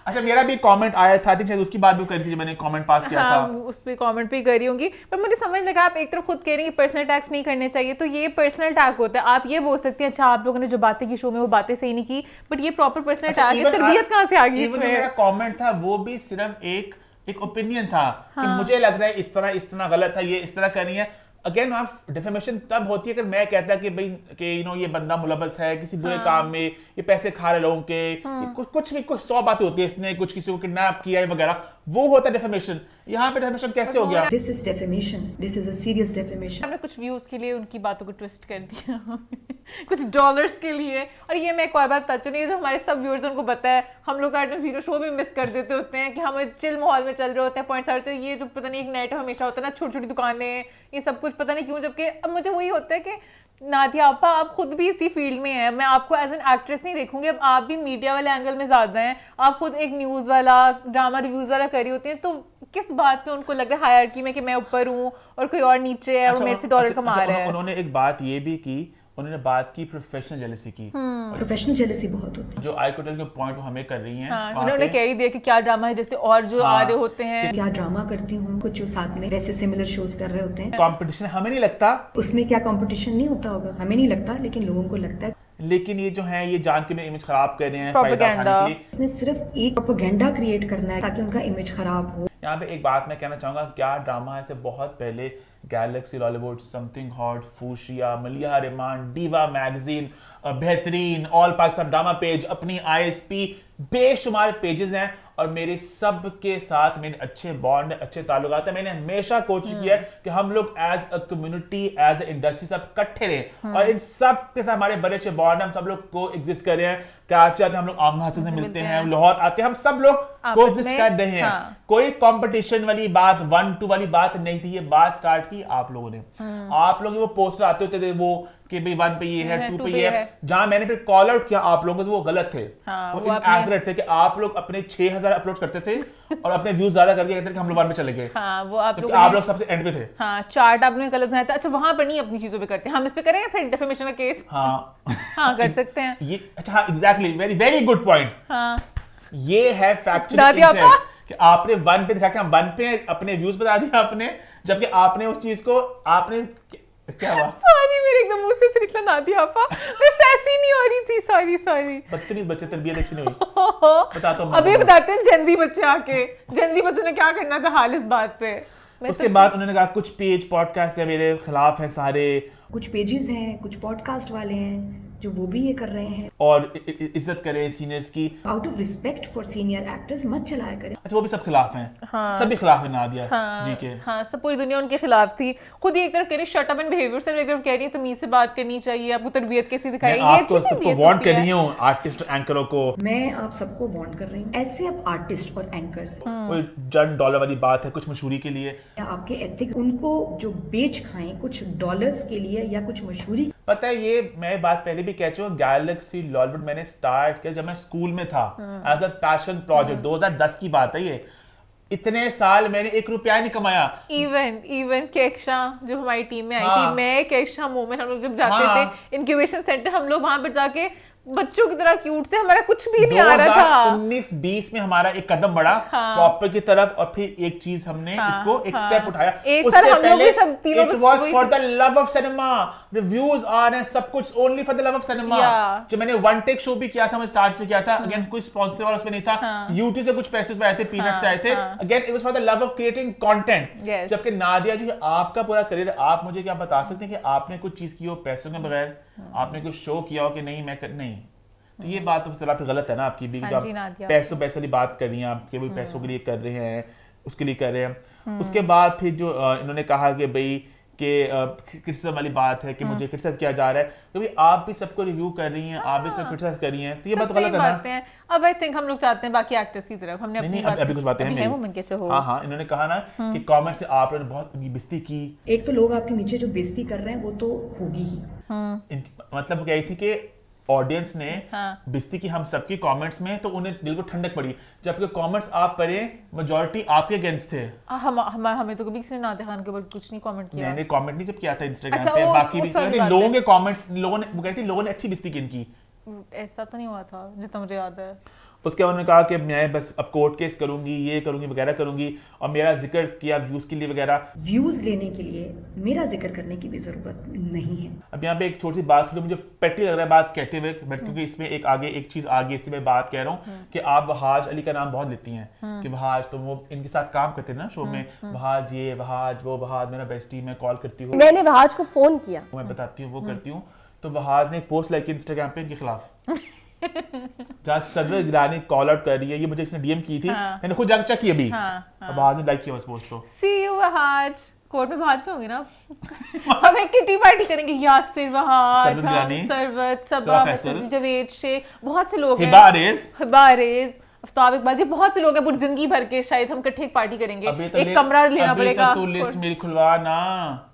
A: अच्छा, मेरा भी कमेंट आया था, शायद उसकी बात भी करी थी, मैंने कमेंट पास किया था,
B: उस पे कमेंट भी करी होंगी, पर मुझे समझ लगा आप एक तरफ खुद कह रही हैं कि पर्सनल अटैक्स नहीं करने चाहिए, तो ये पर्सनल अटैक होता है। आप ये बोल सकते हैं अच्छा आप लोगों ने जो बातें की शो में वो बातें सही नहीं की, बट ये प्रॉपर पर्सनल अटैक है। तरबियत कहाँ से आ गई इसमें?
A: मेरा कमेंट था वो भी सिर्फ एक ओपिनियन था कि मुझे लग रहा है इस तरह गलत है, ये इस तरह करनी है। अगेन आप डिफेमेशन तब होती है अगर मैं कहता कि भाई कि ये बंदा मुलव्वस है किसी बुरे काम में, ये पैसे खा रहे लोगों के, कुछ 100 बातें होती है, इसने कुछ किसी को किडनैप किया है वगैरह, वो होता है डिफेमेशन। यहाँ पे डिफेमेशन कैसे हो गया?
K: This is defamation, this is a serious defamation.
B: हमने कुछ व्यूज के लिए उनकी बातों को ट्विस्ट कर दिया कुछ डॉलर्स के लिए। और ये मैं एक और बात बता चुकी, जो हमारे सब व्यूअर्स उनको पता है, हम लोग आर्ट वीडियो शो भी मिस कर देते होते हैं कि हम चिल माहौल में चल रहे होते हैं, पॉइंट्स आ रहे हैं, ये जो पता नहीं एक नेट हमेशा होता है ना, छोटी छोटी दुकानें, ये सब कुछ पता नहीं क्यों, जबकि अब मुझे वही होता है कि नादिया आपा आप खुद भी इसी फील्ड में हैं, मैं आपको एज एन एक्ट्रेस नहीं देखूंगी, अब आप भी मीडिया वाले एंगल में ज़्यादा हैं, आप खुद एक न्यूज़ वाला ड्रामा रिव्यूज़ वाला करी होती हैं, तो किस बात पे उनको लग रहा है हायरार्की में कि मैं ऊपर हूँ और कोई और नीचे है और मेरे से डॉलर कमा रहा है?
A: उन्होंने एक बात ये भी की, उन्होंने बात की प्रोफेशनल जेलसी की।
K: प्रोफेशनल जेलसी बहुत होती है,
A: जो आई कोटल के पॉइंट हमें कर रही हैं।
B: उन्होंने कह ही दिया कि क्या ड्रामा है, जैसे और जो आ रहे होते हैं,
K: क्या ड्रामा करती हूँ, कुछ जो साथ में वैसे सिमिलर शोज कर रहे होते हैं।
A: कंपटीशन हमें नहीं लगता,
K: उसमें क्या कंपटीशन नहीं होता होगा, हमें नहीं लगता, लेकिन लोगों को लगता है।
A: लेकिन ये जो है ये जान के मेरी इमेज खराब कर रहे हैं,
B: प्रोपेगेंडा,
K: इसने सिर्फ एक प्रोपेगेंडा क्रिएट करना है ताकि उनका इमेज खराब हो।
A: यहाँ पे एक बात मैं कहना चाहूंगा, क्या ड्रामा है से बहुत पहले Galaxy Lollywood, something hot, fuchsia, मलिया रहमान, डीवा मैगजीन, बेहतरीन, ऑल पाकिस्तान ड्रामा पेज, अपनी ISP, बेशुमार पेजेस हैं और मेरे सब के साथ मेरे अच्छे बॉन्ड, अच्छे ताल्लुकात है। मैंने हमेशा कोशिश किया है कि हम लोग as a community, as a industry सब इकट्ठे रहे और इन सब के साथ हमारे बड़े अच्छे बॉन्ड, हम सब लोग को एग्जिस्ट कर रहे हैं। कराची आते हम लोग आमना से मिलते हैं, लाहौर आते हैं, हम सब लोग को एग्जिस्ट कर रहे हैं। कोई कंपटीशन वाली बात, 1-2 वाली बात नहीं थी, ये बात स्टार्ट की आप लोगों ने। आप लोग वो पोस्टर आते होते थे वो कि भाई 1 पे ये है, 2 पे ये है, जहां मैंने फिर कॉल आउट किया आप लोगों से, वो गलत थे, वो इनएक्यूरेट थे कि आप लोग अपने 6000 अपलोड करते थे और अपने व्यूज ज्यादा करके कहते थे कि हम लोग 1 पे चले गए।
B: वो आप लोग
A: सबसे एंड पे थे।
B: चार्ट आपने गलत बनाया था। अच्छा, वहां पर नहीं अपनी चीजों पे करते, हम इस पे करेंगे फिर डिफेमेशन का केस। कर सकते हैं ये। अच्छा, exactly, very very good point. ये है फैक्चुअल कि आपने 1 पे दिखा के हम 1 पे अपने व्यूज बता दिया आपने, जबकि आपने उस चीज को आपने क्या हुआ? सॉरी, मेरे एकदम मुंह से निकला नादिया आपा, मैं ऐसी नहीं हो रही थी, सॉरी।
A: बदतमीज बच्चे, तरबियत अच्छी नहीं हुई। बताता हूं,
B: अभी बताते हैं जेनजी बच्चे आके, जेनजी बच्चों ने क्या करना था हाल इस बात पे।
A: उसके बाद उन्होंने कहा कुछ पेज पॉडकास्ट है मेरे खिलाफ है सारे,
K: कुछ पेजेस हैं, कुछ पॉडकास्ट वाले हैं जो वो भी ये कर रहे हैं।
A: और इज्जत करें सीनियर्स की,
K: out of respect for senior actors मत चलाया करें।
A: अच्छा वो भी सब खिलाफ हैं। हाँ, सभी खिलाफ है नादिया जी के।
B: हाँ, सब पूरी दुनिया उनके खिलाफ थी। खुद एक तरफ कह रही शट अप एंड बिहेवियर से, एक तरफ कह रही है तमीज से बात करनी चाहिए, आपको तरबियत कैसी दिखाई।
A: ये आपको सबको वार्न कर रही हूँ आर्टिस्ट एंकरों को,
K: मैं आप सबको वार्न कर रही हूँ, ऐसे अब आर्टिस्ट और एंकर्स
A: कोई $1 वाली बात है कुछ मशहूरी के लिए,
K: या आपके एथिक्स उनको जो बेच खाएं कुछ डॉलर्स के लिए या कुछ मशहूरी।
A: पता है ये मैं बात पहले भी कह चुका हूँ, गैलेक्सी लॉलीवुड मैंने स्टार्ट किया जब मैं स्कूल में था एज अ पैशन प्रोजेक्ट। 2010 की बात है ये। इतने साल मैंने ₹1 नहीं कमाया।
B: इवन केक्षा जो हमारी टीम में आई थी, मैं केक्षा मोमेन, हम लोग जब जाते थे इनक्यूबेशन सेंटर, हम लोग वहां पर जाके बच्चों की तरह क्यूट से, हमारा कुछ भी नहीं आ रहा था।
A: 2019-20 में हमारा एक कदम बढ़ा प्रॉपर की तरफ, और फिर एक चीज हमने इसको एक स्टेप उठाया।
B: उससे पहले
A: it was for the love of cinema, reviews आ रहे हैं, सब कुछ only for the love of cinema. जो मैंने वन टेक शो भी किया था, मैं स्टार्ट से किया था, अगेन कोई स्पॉन्सर वाला उसमें नहीं था, यूट्यूब से कुछ पैसे आए थे, पीनट्स से आए थे, again it was for the love of creating content. जबकि नादिया जी आपका पूरा करियर, आप मुझे क्या बता सकते हैं कि आपने कुछ चीज की हो पैसों के बगैर, आपने कुछ शो किया हो कि नहीं नहीं, तो ये बात तो फिर गलत है ना आपकी भी, कि आप पैसों वाली बात कर रही हैं, आप केवल पैसों के लिए कर रहे हैं, उसके लिए कर रहे हैं। उसके बाद फिर जो इन्होंने कहा कि भाई कि क्रिटिसिज्म वाली बात है कि मुझे क्रिटिसाइज किया जा रहा है, क्योंकि आप भी सबको रिव्यू कर रही हैं, आप भी सब क्रिटिसाइज कर रही हैं, तो ये बात गलत है ना।
B: अब आई थिंक हम लोग चाहते हैं बाकी एक्टर्स की तरफ, हमने अपनी बात
A: अभी कुछ बातें हैं मेरी। हाँ इन्होंने कहा ना कि कमेंट से आप लोगों ने बहुत बेइज्जती की।
K: एक तो लोग आपके नीचे जो बेइज्जती कर रहे हैं वो तो होगी ही,
A: मतलब क्या थी कि ऑडियंस ने बेइज्जती की हम सबकी कमेंट्स में, तो उन्हें दिल को ठंडक पड़ी, जबकि कमेंट्स आप पढ़े मेजॉरिटी आपके अगेंस्ट थे।
B: हमें तो कभी किसी ने नादिया खान के ऊपर कुछ नहीं कमेंट किया।
A: मैंने कमेंट नहीं जब किया था इंस्टाग्राम पे, बाकी भी लोगों के कमेंट्स, लोगों ने वो कहती लोगों ने अच्छी बेइज्जती की इनकी।
B: ऐसा तो नहीं हुआ था जितना मुझे याद है।
A: उसके बाद उन्होंने कहा कि मैं बस अब कोर्ट केस करूंगी, ये करूंगी वगैरह करूंगी, और मेरा जिक्र किया व्यूज के लिए वगैरह।
K: व्यूज लेने के लिए मेरा जिक्र करने की भी जरूरत नहीं है।
A: अब यहाँ पे एक छोटी सी बात हुई, मुझे पेटी लग रहा है बात कहते हुए, बट क्योंकि इसमें एक आगे एक चीज आगे इससे मैं बात कह रहा हूँ कि आप वहाज अली का नाम बहुत लेती हैं कि वहाज, तो वो इनके साथ काम करते हैं ना शो में, वहाज ये वहाज वो, वहाज मेरा बेस्टी, मैं कॉल करती हूँ,
N: मैंने वहाज को फोन किया,
A: मैं बताती हूँ वो करती हूँ, तो वहाज ने पोस्ट लाइक इंस्टाग्राम पे इनके खिलाफ जहाँ सदर गिरानी कॉल आउट कर रही है, ये मुझे इसने डीएम की थी, मैंने खुद जाकर चेक किया अभी, अब वहाज ने लाइक किया उस पोस्ट को।
B: सी यू वहाज, कोर्ट में वहाज पे होंगे ना हम एक किटी पार्टी करेंगे, यासिर वहाज, सरवत सबा, जवेद शेख, बहुत से लोग हैं, हिबारेज, आफ्ताब इकबाल जी, बहुत से लोग हैं, पूरी जिंदगी भर के, शायद हम इकट्ठे एक पार्टी करेंगे, एक कमरा लेना पड़ेगा।
A: तू लिस्ट मेरी खुलवा ना,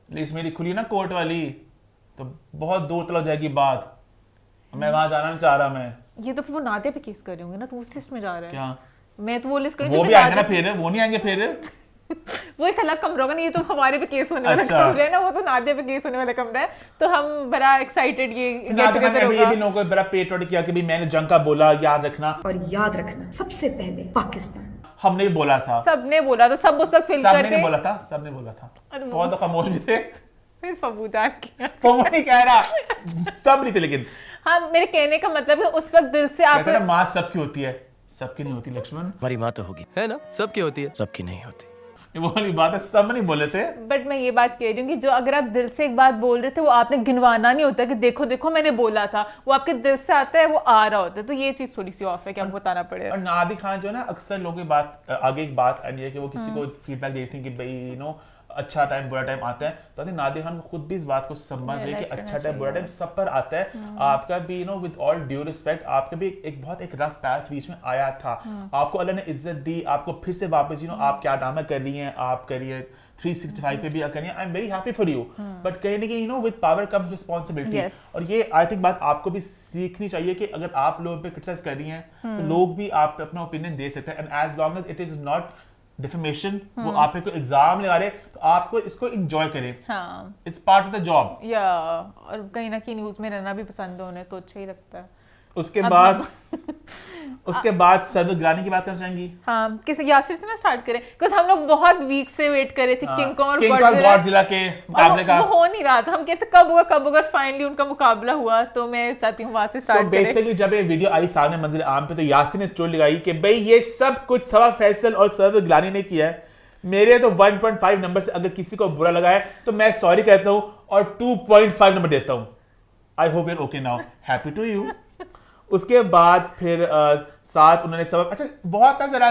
A: लिस्ट मेरी खुली ना कोर्ट वाली, तो बहुत दूर तक जाएगी बात, मैं वहां जाना नहीं चाह रहा। मैं
B: ये तो वो नादिया पे केस कर रहे होंगे ना, तो उस लिस्ट में जा रहा है
A: क्या?
B: मैं तो वो लिस्ट कर,
A: वो भी आएंगे ना फिर, वो नहीं आएंगे फिर
B: वो एक अलग कमरा होगा ना, ये तो हमारे पे केस होने वाला कमरा है ना, वो तो नादिया पे केस होने वाला कमरा है, तो हम बड़ा एक्साइटेड ये गेट टुगेदर होगा।
A: ये भी लोगों को बड़ा पेट वोट किया कि भाई मैंने जंग का बोला, याद रखना,
K: और याद रखना सबसे पहले पाकिस्तान,
A: हमने भी बोला था,
B: सबने बोला था, सब उस वक्त फील करते,
A: सबने बोला था, सबने बोला था, बहुत तो खामोश भी थे,
B: फिर फबू जान किया,
A: फबू नहीं कह रहा, सब नहीं थे, लेकिन
B: हाँ मेरे कहने का मतलब है उस वक्त दिल से आप,
A: माँ सबकी होती है, सबकी नहीं होती लक्ष्मण,
L: हमारी माँ तो होगी है ना, सबकी होती है, सबकी नहीं होती,
A: वो वाली बात है, सब नहीं बोले थे।
B: बट मैं ये बात कह रही हूँ कि जो अगर आप दिल से एक बात बोल रहे थे, वो आपने गिनवाना नहीं होता कि देखो देखो मैंने बोला था, वो आपके दिल से आता है, वो आ रहा होता है, तो ये चीज थोड़ी सी ऑफ है कि आपको बताना पड़ेगा।
A: और नादी खान जो है ना, अक्सर लोगों की बात आगे एक बात आई है कि वो किसी को फीडबैक देती है कि भाई यू नो अच्छा टाइम बुरा टाइम आता है, तो नादिया खान खुद भी इस बात को समझ रहे कि अच्छा टाइम बुरा टाइम सब पर आता है। आपका भी you know with all due respect, आपका भी एक बहुत एक रफ पैच बीच में आया था, आपको अल्लाह ने इज्जत दी, आपको फिर से वापस यू नो आप क्या ड्रामा कर रही हैं, आप करिए 365 पे भी करिए, I am very happy for you, but कहीं ना कहीं you know with power comes responsibility, और ये आई थिंक बात आपको भी सीखनी चाहिए कि अगर आप लोगों पे क्रिटिसाइज कर रही हैं तो लोग भी आप पे अपना ओपिनियन दे सकते हैं, and as long as it is not defamation, वो आप पे कोई एग्जाम लगा रहे तो आपको इसको एंजॉय करें, it's part of the job,
B: या और कहीं ना कहीं न्यूज में रहना भी पसंद है उन्हें, तो अच्छा ही लगता है।
A: उसके बाद सदर गिरानी की बात करना चाहेंगी?
B: हाँ, किसी यासिर से ना स्टार्ट करें, बिकॉज़ हम लोग बहुत वीक से वेट कर रहे थे किंग कॉन्ग और
A: गॉडजिला के मुकाबले का,
B: वो हो नहीं रहा था, हम कहते कब होगा, फाइनली उनका मुकाबला हुआ, तो मैं चाहती हूँ वहां से स्टार्ट करें।
A: बेसिकली जब ये वीडियो आई सामने मंजर आम पे, तो यासिर ने स्टोरी लगाई कि भाई ये सब कुछ सवा फैसल और सदर गिलानी ने किया है, मेरे तो 1.5 नंबर से अगर किसी को बुरा लगा है तो मैं सॉरी कहता हूँ और 2.5 नंबर देता हूँ, I hope you are okay now, happy to you. उसके बाद फिर साथ उन्होंने सब अच्छा बहुत ना जरा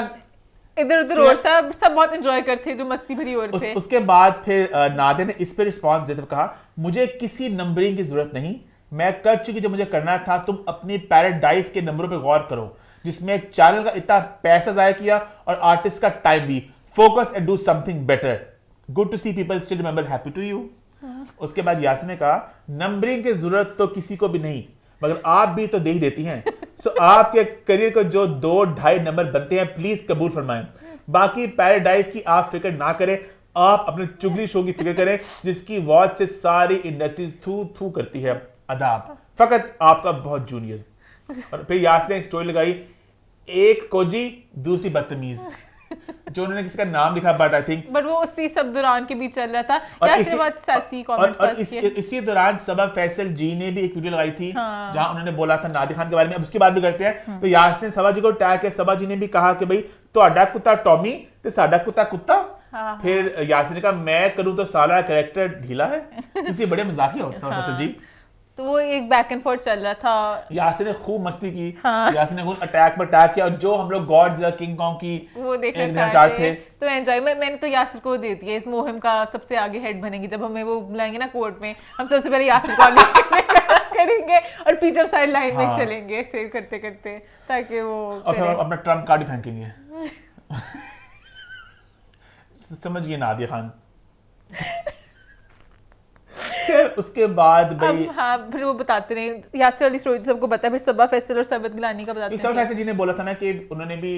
B: इधर उधर और था, सब बहुत एंजॉय करते जो मस्ती भरी और थे।
A: उसके बाद फिर नादे ने इस पे रिस्पॉन्स देते हुए कहा, मुझे किसी नंबरिंग की जरूरत नहीं, मैं कर चुकी जो मुझे करना था, तुम अपनी पैराडाइज के नंबरों पे गौर करो जिसमें चैनल का इतना पैसा जाया किया और आर्टिस्ट का टाइम भी। Focus and do something better, good to see people still remember, happy to you. उसके बाद यासिन ने कहा, नंबरिंग की जरूरत तो किसी को भी नहीं, मगर आप भी तो दे ही देती हैं, सो आपके करियर को जो 2-2.5 नंबर बनते हैं प्लीज कबूल फरमाएं। बाकी पैराडाइज की आप फिक्र ना करें, आप अपने चुगली शो की फिक्र करें जिसकी वॉच से सारी इंडस्ट्री थू थू करती है। अदाब, फकत आपका बहुत जूनियर। और फिर यासिन ने एक स्टोरी लगाई, एक कोजी दूसरी बदतमीज, जो उन्होंने किसी का नाम लिखा बट
B: वो उसी सब दौरान के बीच चल रहा था। यासिन ने बहुत सैसी कमेंट्स पास किए।
A: इसी दौरान सबा फैसल जी ने भी एक वीडियो लगाई थी जहां उन्होंने बोला था नादिर खान के बारे में। अब उसकी बात भी करते हैं। तो यासिन ने सबा जी को टैग किया, सबा जी ने भी कहा कि भाई ਤੁਹਾਡਾ कुत्ता टॉमी ते साडा कुत्ता कुत्ता। फिर यासिन ने कहा, मैं करूं तो साला कैरेक्टर ढीला है। किसी बड़े मजाकिया हो सबा फैसल जी।
B: तो वो एक बैक एंड फोर्थ चल रहा था।
A: यासिन ने खूब मस्ती की। यासिन ने खूब अटैक पर अटैक किया, और जो हम लोग गॉडजिला किंग कॉन्ग की
B: वो देखना चाहते थे तो एंजॉय। मैंने तो यासिर को दे दिया, इस मुहिम का सबसे आगे हेड बनेगी। जब हमें वो बुलाएंगे ना कोर्ट में, हम सबसे पहले यासिर को आगे करेंगे और पीछे साइड लाइन में चलेंगे सेव करते करते, ताकि वो
A: अपना ट्रम्प कार्ड ही फेंकेंगे। समझिए नादिया खान। उसके बाद भाई
B: फिर वो बताते रहे यासिर वाली स्टोरी सबको बता, फिर सबा फैसल और सबत गिलानी का बताते हैं।
A: सबा फैसल जी ने बोला था ना कि उन्होंने भी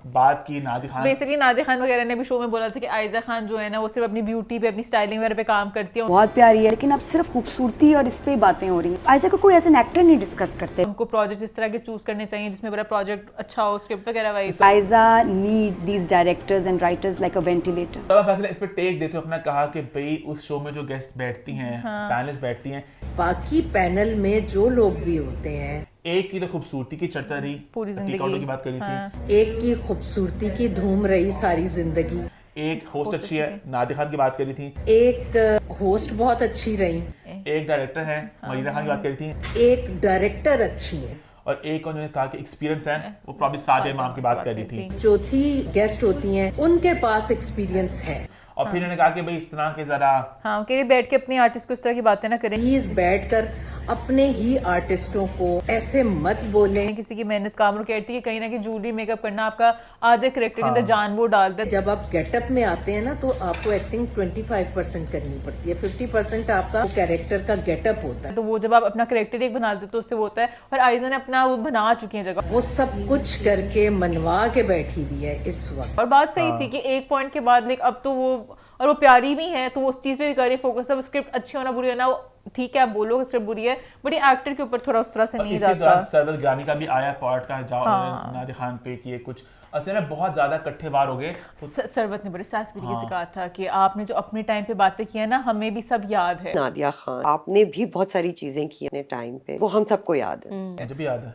A: बात की नादिया खान,
B: बेसिकली नादिया खान वगैरह ने भी शो में बोला था कि आयजा खान जो है ना वो सिर्फ अपनी ब्यूटी पे, अपनी स्टाइलिंग वगैरह पे काम करती है,
D: बहुत प्यारी है, लेकिन अब सिर्फ खूबसूरती और इस पे बातें हो रही हैं। आयजा को कोई ऐसे एक्टर नहीं डिस्कस करते।
B: उनको प्रोजेक्ट इस तरह के चूज करने चाहिए जिसमें बड़ा प्रोजेक्ट अच्छा हो, स्क्रिप्ट वगैरह wise.
D: Ayeza need these directors and writers like a ventilator.
A: Saba Faisal ने इस पे टेक देते हुए अपना कहा कि भाई उस शो में जो गेस्ट बैठती हैं, पैनलिस्ट बैठती हैं,
N: बाकी पैनल में जो लोग भी होते हैं,
A: एक की तो खूबसूरती की चर्चा रही,
B: पूरी जिंदगी
A: की बात करी थी,
N: एक की खूबसूरती की धूम रही सारी जिंदगी,
A: एक होस्ट अच्छी है, नादिया खान की बात करी थी,
N: एक होस्ट बहुत अच्छी रही,
A: एक डायरेक्टर है, मरीना खान की बात करी थी,
N: एक डायरेक्टर अच्छी है,
A: और एक उन्होंने कहा कि एक्सपीरियंस है, वो प्रॉब्लम सादिया इमाम की बात करी थी।
N: चौथी गेस्ट होती हैं, उनके पास एक्सपीरियंस है।
A: और फिर उन्होंने कहा कि भाई इस तरह के जरा
B: कि बैठ के अपने आर्टिस्ट को इस तरह की बातें ना करें,
N: प्लीज बैठकर अपने ही आर्टिस्टों को ऐसे मत बोलें।
B: किसी की मेहनत काम रुक कहती है कहीं ना कहीं ज्वेलरी मेकअप करना आपका आधे करेक्टर के अंदर जान वो डाल दे।
N: जब आप गेटअप में आते हैं ना तो आपको एक्टिंग 25% करनी पड़ती है, 50% आपका कैरेक्टर का गेटअप होता है।
B: तो वो जब आप अपना करेक्टर एक बना देते तो उससे वो होता है। और आयजा ने अपना वो बना चुकी है जगह,
N: वो सब कुछ करके मनवा के बैठी हुई है इस वक्त।
B: और बात सही थी कि एक पॉइंट के बाद लेकिन अब तो वो, और वो प्यारी भी है तो वो उस चीज पे भी कर रही है फोकस। अब स्क्रिप्ट अच्छी होना बुरी होना ठीक है, आप बोलो स्क्रिप्ट बुरी है, बट ये एक्टर के ऊपर थोड़ा उस तरह से नहीं जाता।
A: सरवत ग्रामी का भी आया पार्ट का, जहाँ उन्होंने नादिया खान पे किए कुछ असल में बहुत ज्यादा इकट्ठे बार हो गए।
B: सरवत ने बड़े सास तरीके से कहा था कि आपने जो अपने टाइम पे बातें की है ना, हमें भी सब याद है।
O: नादिया खान, आपने भी बहुत सारी चीजें की अपने टाइम पे, वो हम सबको याद है।
A: मुझे भी याद है,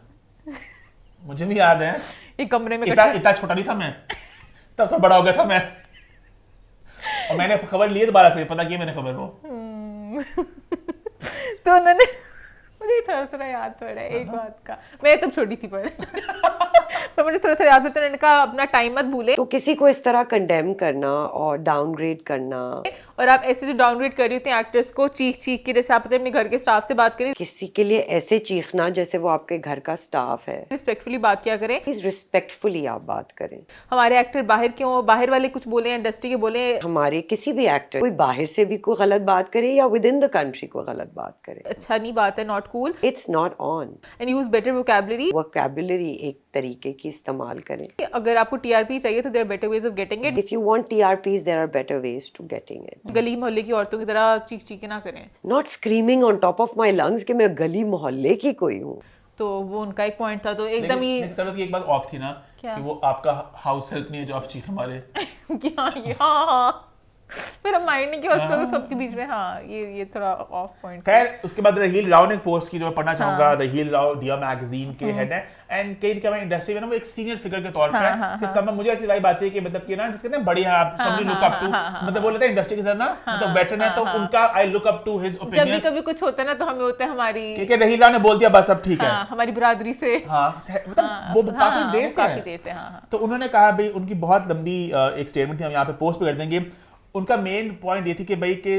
A: मुझे भी याद है।
B: एक कमरे में
A: इतना छोटा नहीं था मैं, तब तो बड़ा हो गया था मैं, और मैंने खबर ली दोबारा से, पता किया मैंने खबर को।
B: तो उन्होंने मुझे थोड़ा थोड़ा याद पड़ा है एक बात का, मैं तब छोटी थी पर मुझे थोड़ा थोड़ा याद पड़ा। तो उन्होंने कहा अपना टाइम मत भूले।
O: तो किसी को इस तरह कंडेम करना और डाउनग्रेड करना,
B: और आप ऐसे जो डाउनग्रेड कर रही होती हैं एक्टर्स को चीख चीख के, जैसे आप अपने घर के स्टाफ से बात करें,
O: किसी के लिए ऐसे चीखना जैसे वो आपके घर का स्टाफ है।
B: रिस्पेक्टफुली बात क्या करें,
O: प्लीज रिस्पेक्टफुली आप बात करें।
B: हमारे एक्टर बाहर क्यों, बाहर वाले कुछ बोले, इंडस्ट्री के बोले,
O: हमारे किसी भी एक्टर कोई बाहर से भी कोई गलत बात करे या विद इन द कंट्री कोई गलत बात करे,
B: अच्छा नहीं बात है, not cool,
O: it's not on.
B: And use better vocabulary,
O: vocabulary एक तरीके की इस्तेमाल करें।
B: अगर आपको टीआरपी चाहिए तो there are better ways of getting it.
O: If you want TRPs there are better ways to getting it.
B: गली मोहल्ले की औरतों की तरह चीख चीख ना करें,
O: not screaming on top of my lungs कि मैं गली मोहल्ले की कोई हूँ।
B: तो वो उनका एक पॉइंट था। तो एकदम ही
A: सरवत की एक बात ऑफ थी ना कि वो आपका हाउस हेल्प नहीं है जो आप चीख मारे।
B: हाँ मेरा माइंड नहीं कि उस सबके बीच में हाँ ये थोड़ा ऑफ पॉइंट।
A: खैर उसके बाद राहील राव ने एक पोस्ट की जो मैं पढ़ना चाहूंगा। राहील राव डियर मैगजीन के हेड है एंड कई क्या इंडस्ट्री में ना वो एक सीनियर फिगर के तौर पर कि सब मुझे ऐसी वाइब आती है कि मतलब कि ना जिसके ना बड़ी है आप समझ लुक अप टू, मतलब वो लेते हैं इंडस्ट्री के सर ना मतलब बेटर है तो उनका I look up to his opinion.
B: जब भी कभी कुछ होता है ना तो हमें होता है हमारी
A: कि राहील राव ने बोल दिया बस अब ठीक है
B: हमारी बिरादरी से
A: मतलब वो काफी देर से तो उन्होंने कहा भाई उनकी बहुत लंबी एक स्टेटमेंट थी, हम यहाँ पे पोस्ट पे कर देंगे। उनका मेन पॉइंट ये थी कि भाई कि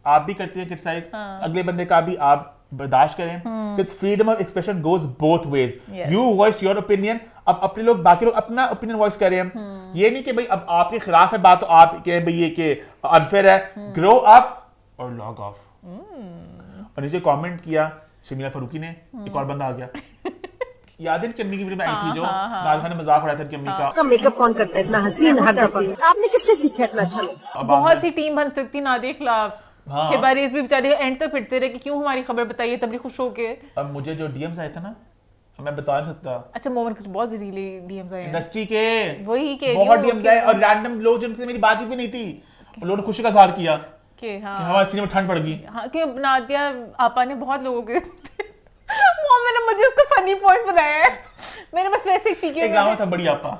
A: आप भी करते हैं क्रिटिसाइज अगले बंदे का भी आप बर्दाश्त करें, because freedom of expression goes both ways. You voice your opinion, अब अपने लोग बाकी लोग अपना ओपिनियन वॉइस कर रहे हैं। ये नहीं कि भाई अब आपके खिलाफ है बात तो आप कहें भाई ये कि अनफेयर है, ग्रो अप और लॉग ऑफ। और नीचे कमेंट किया शमीला फारूकी ने, एक और बंदा आ गया याद है कि अम्मी की वीडियो में आई थी जो नाज़िया ने मजाक उड़ाया था कि अम्मी का
K: मेकअप कौन करता है इतना हसीन हर दफा। आपने किससे सीखा इतना अच्छा?
B: बहुत सी टीम बन सकती नादिया के खिलाफ। बारिश भी बेचारी एंड तक फिरते रहे कि क्यों हमारी खबर बताइए तब भी खुश हो के।
A: अब मुझे जो डीएम्स आए थे ना मैं बता नहीं सकता।
B: अच्छा मोमन कुछ बहुत जहरीले डीएम्स आए
A: इंडस्ट्री के
B: वही के
A: बहुत डीएम्स आए और रैंडम लोग जिनसे मेरी बातचीत भी नहीं थी लोगों ने खुशी का इजहार किया
B: कि
A: हमारे सीने में ठंड पड़ गई।
B: हाँ कि नादिया आपा ने बहुत लोगों के मोमन ने मुझे उसका फनी पॉइंट बनाया है। मैंने बस वैसे एक चीज़
A: एक गाँव था बड़ी आपा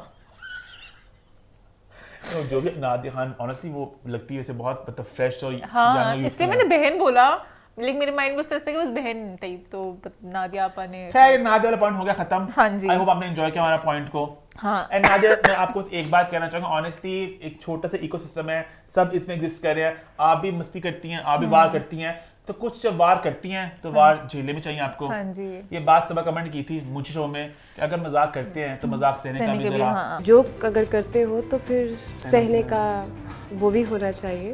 A: जो भी नादिया खान ऑनेस्टली वो लगती है वैसे बहुत मतलब फ्रेश और
B: हाँ इसलिए मैंने बहन बोला लेकिन मेरे माइंड में उस तरह से कि बस बहन टाइप तो नादिया आपा ने।
A: खैर नादिया वाला पॉइंट हो गया खत्म।
B: हाँ जी
A: आई होप आपने एंजॉय किया हमारा पॉइंट को।
B: हाँ
A: एंड नादिया मैं आपको एक बात कहना चाहूंगा ऑनेस्टली एक छोटा सा इकोसिस्टम है, सब इसमें एग्जिस्ट कर रहे हैं। आप भी मस्ती करती हैं, आप भी वार करती हैं, तो कुछ जब वार करती हैं तो वार झेलने भी चाहिए आपको।
B: हाँ जी
A: ये बात सब कमेंट की थी मुझे शो में कि अगर मजाक करते हैं तो मजाक सहने का भी जरा
P: जोक अगर करते हो तो फिर सहने का वो भी होना चाहिए।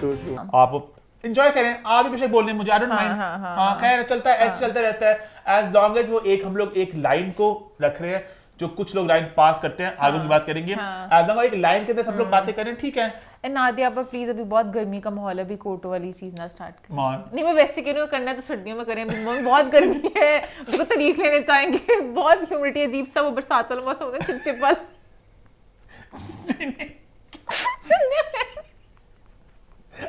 A: आप एंजॉय करें, आप भी बेशक बोलने मुझे आई डोंट माइंड। हाँ खैर चलता है ऐसे चलता रहता है एज लॉन्ग एज वो एक हम लोग एक लाइन को रख रहे हैं जो कुछ लोग लाइन पास करते हैं आगे की बात करेंगे एज लॉन्ग एक लाइन के अंदर सब लोग बातें करें ठीक है।
B: नादिया पर प्लीज अभी बहुत गर्मी का माहौल है, अभी कोटो वाली चीज ना स्टार्ट करें। नहीं मैं वैसे कह रही हूँ करना है तो सर्दियों में करें, बहुत गर्मी है देखो तारीख लेने चाहेंगे बहुत ह्यूमिडिटी अजीब सा वो बरसात वाला मौसम होता है चिपचिप वाला।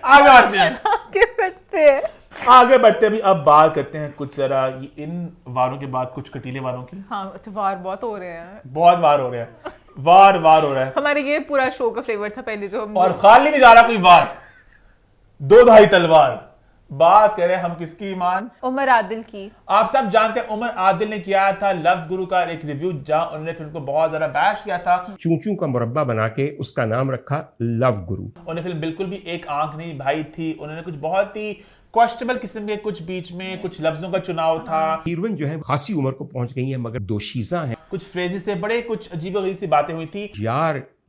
B: आगे बढ़ते हैं अभी अब बात करते हैं कुछ जरा इन वारों के बाद कुछ कटीले वारों की। हाँ अच्छा वार बहुत हो रहे हैं, बहुत वार हो रहे हैं, वार हो रहा है। हमारे ये पूरा शो का फ्लेवर था पहले जो हम और खाली नहीं जा रहा कोई वार, दो धाई तलवार। बात करें हम किसकी ईमान? उमर आदिल की। आप सब जानते हैं उमर आदिल ने किया था लव गुरु का एक रिव्यू जहां उन्होंने फिल्म को बहुत ज्यादा बैश किया था,
Q: चूचू का मुरब्बा बना के उसका नाम रखा लव गुरु।
A: उन्हें फिल्म बिल्कुल भी एक आंख नहीं भाई थी, उन्होंने कुछ बहुत ही क्वेश्चनेबल किस्म के कुछ बीच में कुछ लफ्जों का चुनाव था।
Q: हीरोइन जो है खासी उम्र को पहुंच गई है मगर दोशीजा है,
A: कुछ फ्रेजेस थे, बड़े कुछ अजीब सी बातें हुई थी।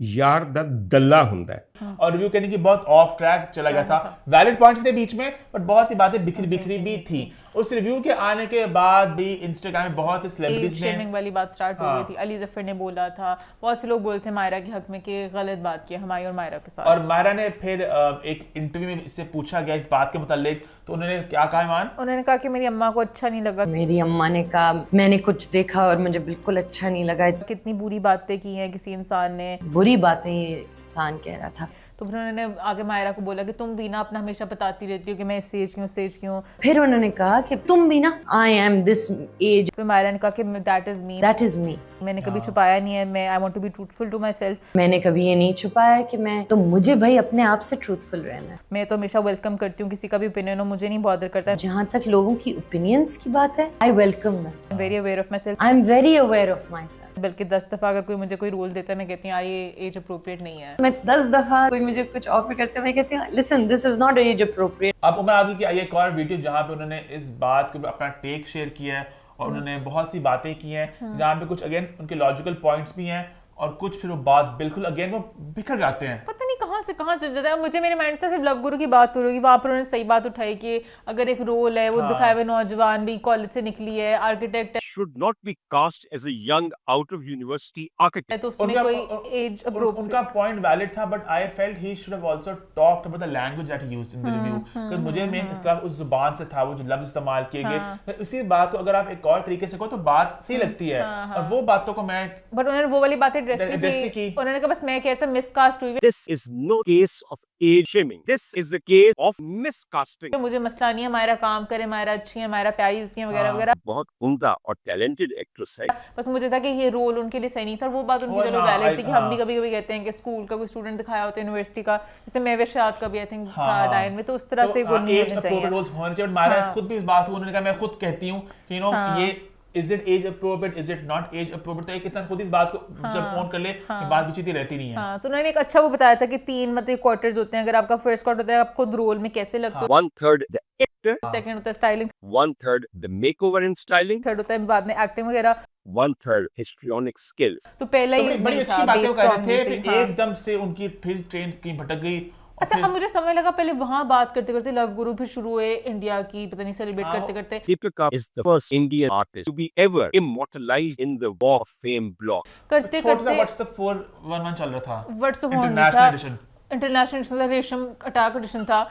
Q: यार दा दल्ला हुंदा है
A: और रिव्यू कहने की बहुत ऑफ ट्रैक चला गया था। वैलिड पॉइंट्स थे बीच में बट बहुत सी बातें बिखरी भी थी। उस रिव्यू के आने के बाद भी इंस्टाग्राम में बहुत से सेलिब्रिटीज ने शेमिंग वाली बात स्टार्ट हो गई थी। अली जफर ने बोला था, बहुत से लोग बोलते हैं मायरा के हक में कि गलत बात की हमारी और मायरा के साथ। और मायरा ने फिर एक इंटरव्यू में इससे पूछा गया इस बात के मुतालिक तो उन्होंने क्या कहा ईमान? उन्होंने कहा कि मेरी अम्मा को अच्छा नहीं लगा। मेरी अम्मा ने कहा मैंने कुछ देखा और मुझे बिल्कुल अच्छा नहीं लगा। कितनी बुरी बातें की हैं किसी इंसान ने, बुरी बातें इंसान कह रहा था। तो फिर उन्होंने आगे मायरा को बोला कि तुम भी ना अपना हमेशा बताती रहती हो कि मैं इस एज की हूँ, स्टेज की हूँ। फिर उन्होंने कहा कि तुम भी ना आई एम दिस एज। फिर मायरा ने कहा कि दैट इज मी। मैंने कभी छुपाया नहीं है, मैं I want to be truthful to my self. मैंने कभी ये नहीं छुपाया कि मैं तो मुझे भाई अपने आप से ट्रूथफुल रहना है। मैं तो हमेशा वेलकम करती हूँ किसी का भी ओपिनियन हो, मुझे नहीं बॉदर करता। जहाँ तक लोगों की ओपिनियंस की बात है I welcome them. Very aware of my self, I am very aware of my self. बल्कि 10 दफा अगर कोई मुझे कोई रोल देता है मैं कहती हूँ ये एज अप्रोप्रिएट नहीं है। मैं 10 दफा कोई मुझे कुछ ऑफर करते हैं मैं कहती हूँ listen this is not age appropriate. अब उमर आदिल की आई एक और वीडियो जहाँ पे उन्होंने इस बात को अपना टेक शेयर किया है और उन्होंने बहुत सी बातें की हैं जहाँ पे कुछ अगेन उनके लॉजिकल पॉइंट्स भी हैं और कुछ फिर वो बात बिल्कुल अगेन वो बिखर जाते हैं, पता नहीं कहाँ से कहाँ चल जाता है। मुझे मेरे माइंड से सिर्फ लव गुरु की बात हो रही, वहाँ पर उन्होंने सही बात उठाई कि अगर एक रोल है वो दिखाया हुआ नौजवान भी कॉलेज से निकली है, आर्किटेक्ट है,
Q: should not be cast as a young out of university architect.
B: तो उसमें कोई एज
A: उनका पॉइंट वैलिड था, but I felt he should have also talked about the language that he used in the review, क्योंकि मुझे main इख्तिलाफ उस जुबान से था, वो जो लफ्ज इस्तेमाल किए गए, उसी बात को अगर आप एक और तरीके से कहो तो बात सही लगती है, और वो बातों को मैं
B: बट उन्होंने वो वाली बातें एड्रेस की, उन्होंने कहा बस मैं कहता मिसकास्ट हुई।
Q: This is no case of age shaming. This is the case of miscasting.
B: मुझे मसला नहीं है, हमारा काम करे, हमारा अच्छी है, हमारा प्यारी देती है वगैरह वगैरह,
Q: बहुत उम्दा और टैलेंटेड एक्ट्रेस है,
B: बस मुझे था कि ये रोल उनके लिए सही नहीं था। वो बात उनकी चलो वैलिड थी कि हम भी कभी-कभी कहते हैं कि स्कूल का कोई स्टूडेंट दिखाया होता है यूनिवर्सिटी का, जैसे मैं वशाद का भी आई थिंक था डायन में, तो उस तरह से वो नहीं होना चाहिए,
A: रोल्स होने चाहिए। हमारा खुद भी इस बात को उन्होंने कहा, मैं खुद कहती हूं कि यू नो ये is it age appropriate, is it not age appropriate, तो एक इंसान खुद इस बात को जब फोन कर ले कि बात विचित्र रहती नहीं है।
B: हाँ, तो उन्होंने एक अच्छा वो बताया था कि 3 मतलब क्वार्टर्स होते हैं, अगर आपका फर्स्ट क्वार्टर होता है आप खुद रोल में कैसे लगते हो,
Q: 1/3 the actor,
B: सेकंड होता है styling,
Q: 1/3 the makeover and styling,
B: third होता है बाद में एक्टिंग वगैरह,
Q: 1/3 histrionic skills।
B: तो पहला ही
A: बड़ी अच्छी बातें कर रहे थे, फिर एकदम से उनकी फिर ट्रेन कहीं भटक गई।
B: अच्छा, अब मुझे समय लगा, पहले वहां बात करते करते लव गुरु, फिर शुरू हुए इंडिया की, पता नहीं सेलिब्रेट करते करते।
Q: Deepika is the first Indian artist to be ever immortalized in the Walk of Fame block.
B: करते करते
A: व्हाट्स द 411 चल रहा था,
B: what's the
A: international addition,
B: international addition, रेशम अटैक एडिशन था,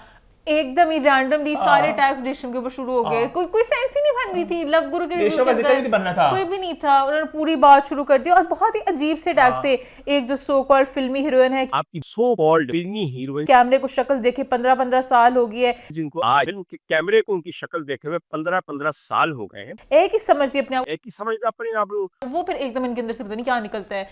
B: एकदम ही रैंडमली सारे टैक्स रेशम के ऊपर शुरू हो गए, कोई सेंस ही नहीं बन रही थी लव गुरु के रिव्यू के अंदर,
A: बनना था
B: कोई भी नहीं था, उन्होंने पूरी बात शुरू कर दी और बहुत ही अजीब से अटैक थे। एक जो सो कॉल्ड फिल्मी हीरोइन है,
Q: आपकी सो कॉल्ड फिल्मी हीरोइन,
B: कैमरे को शक्ल देखे 15-15 साल हो गई है,
Q: जिनको आज उनके कैमरे को उनकी शक्ल देखे हुए 15-15 साल हो गए हैं,
B: एक ही समझती अपने आप,
Q: एक ही समझता अपने आप,
B: वो फिर एकदम इनके अंदर से पता नहीं क्या निकलता है,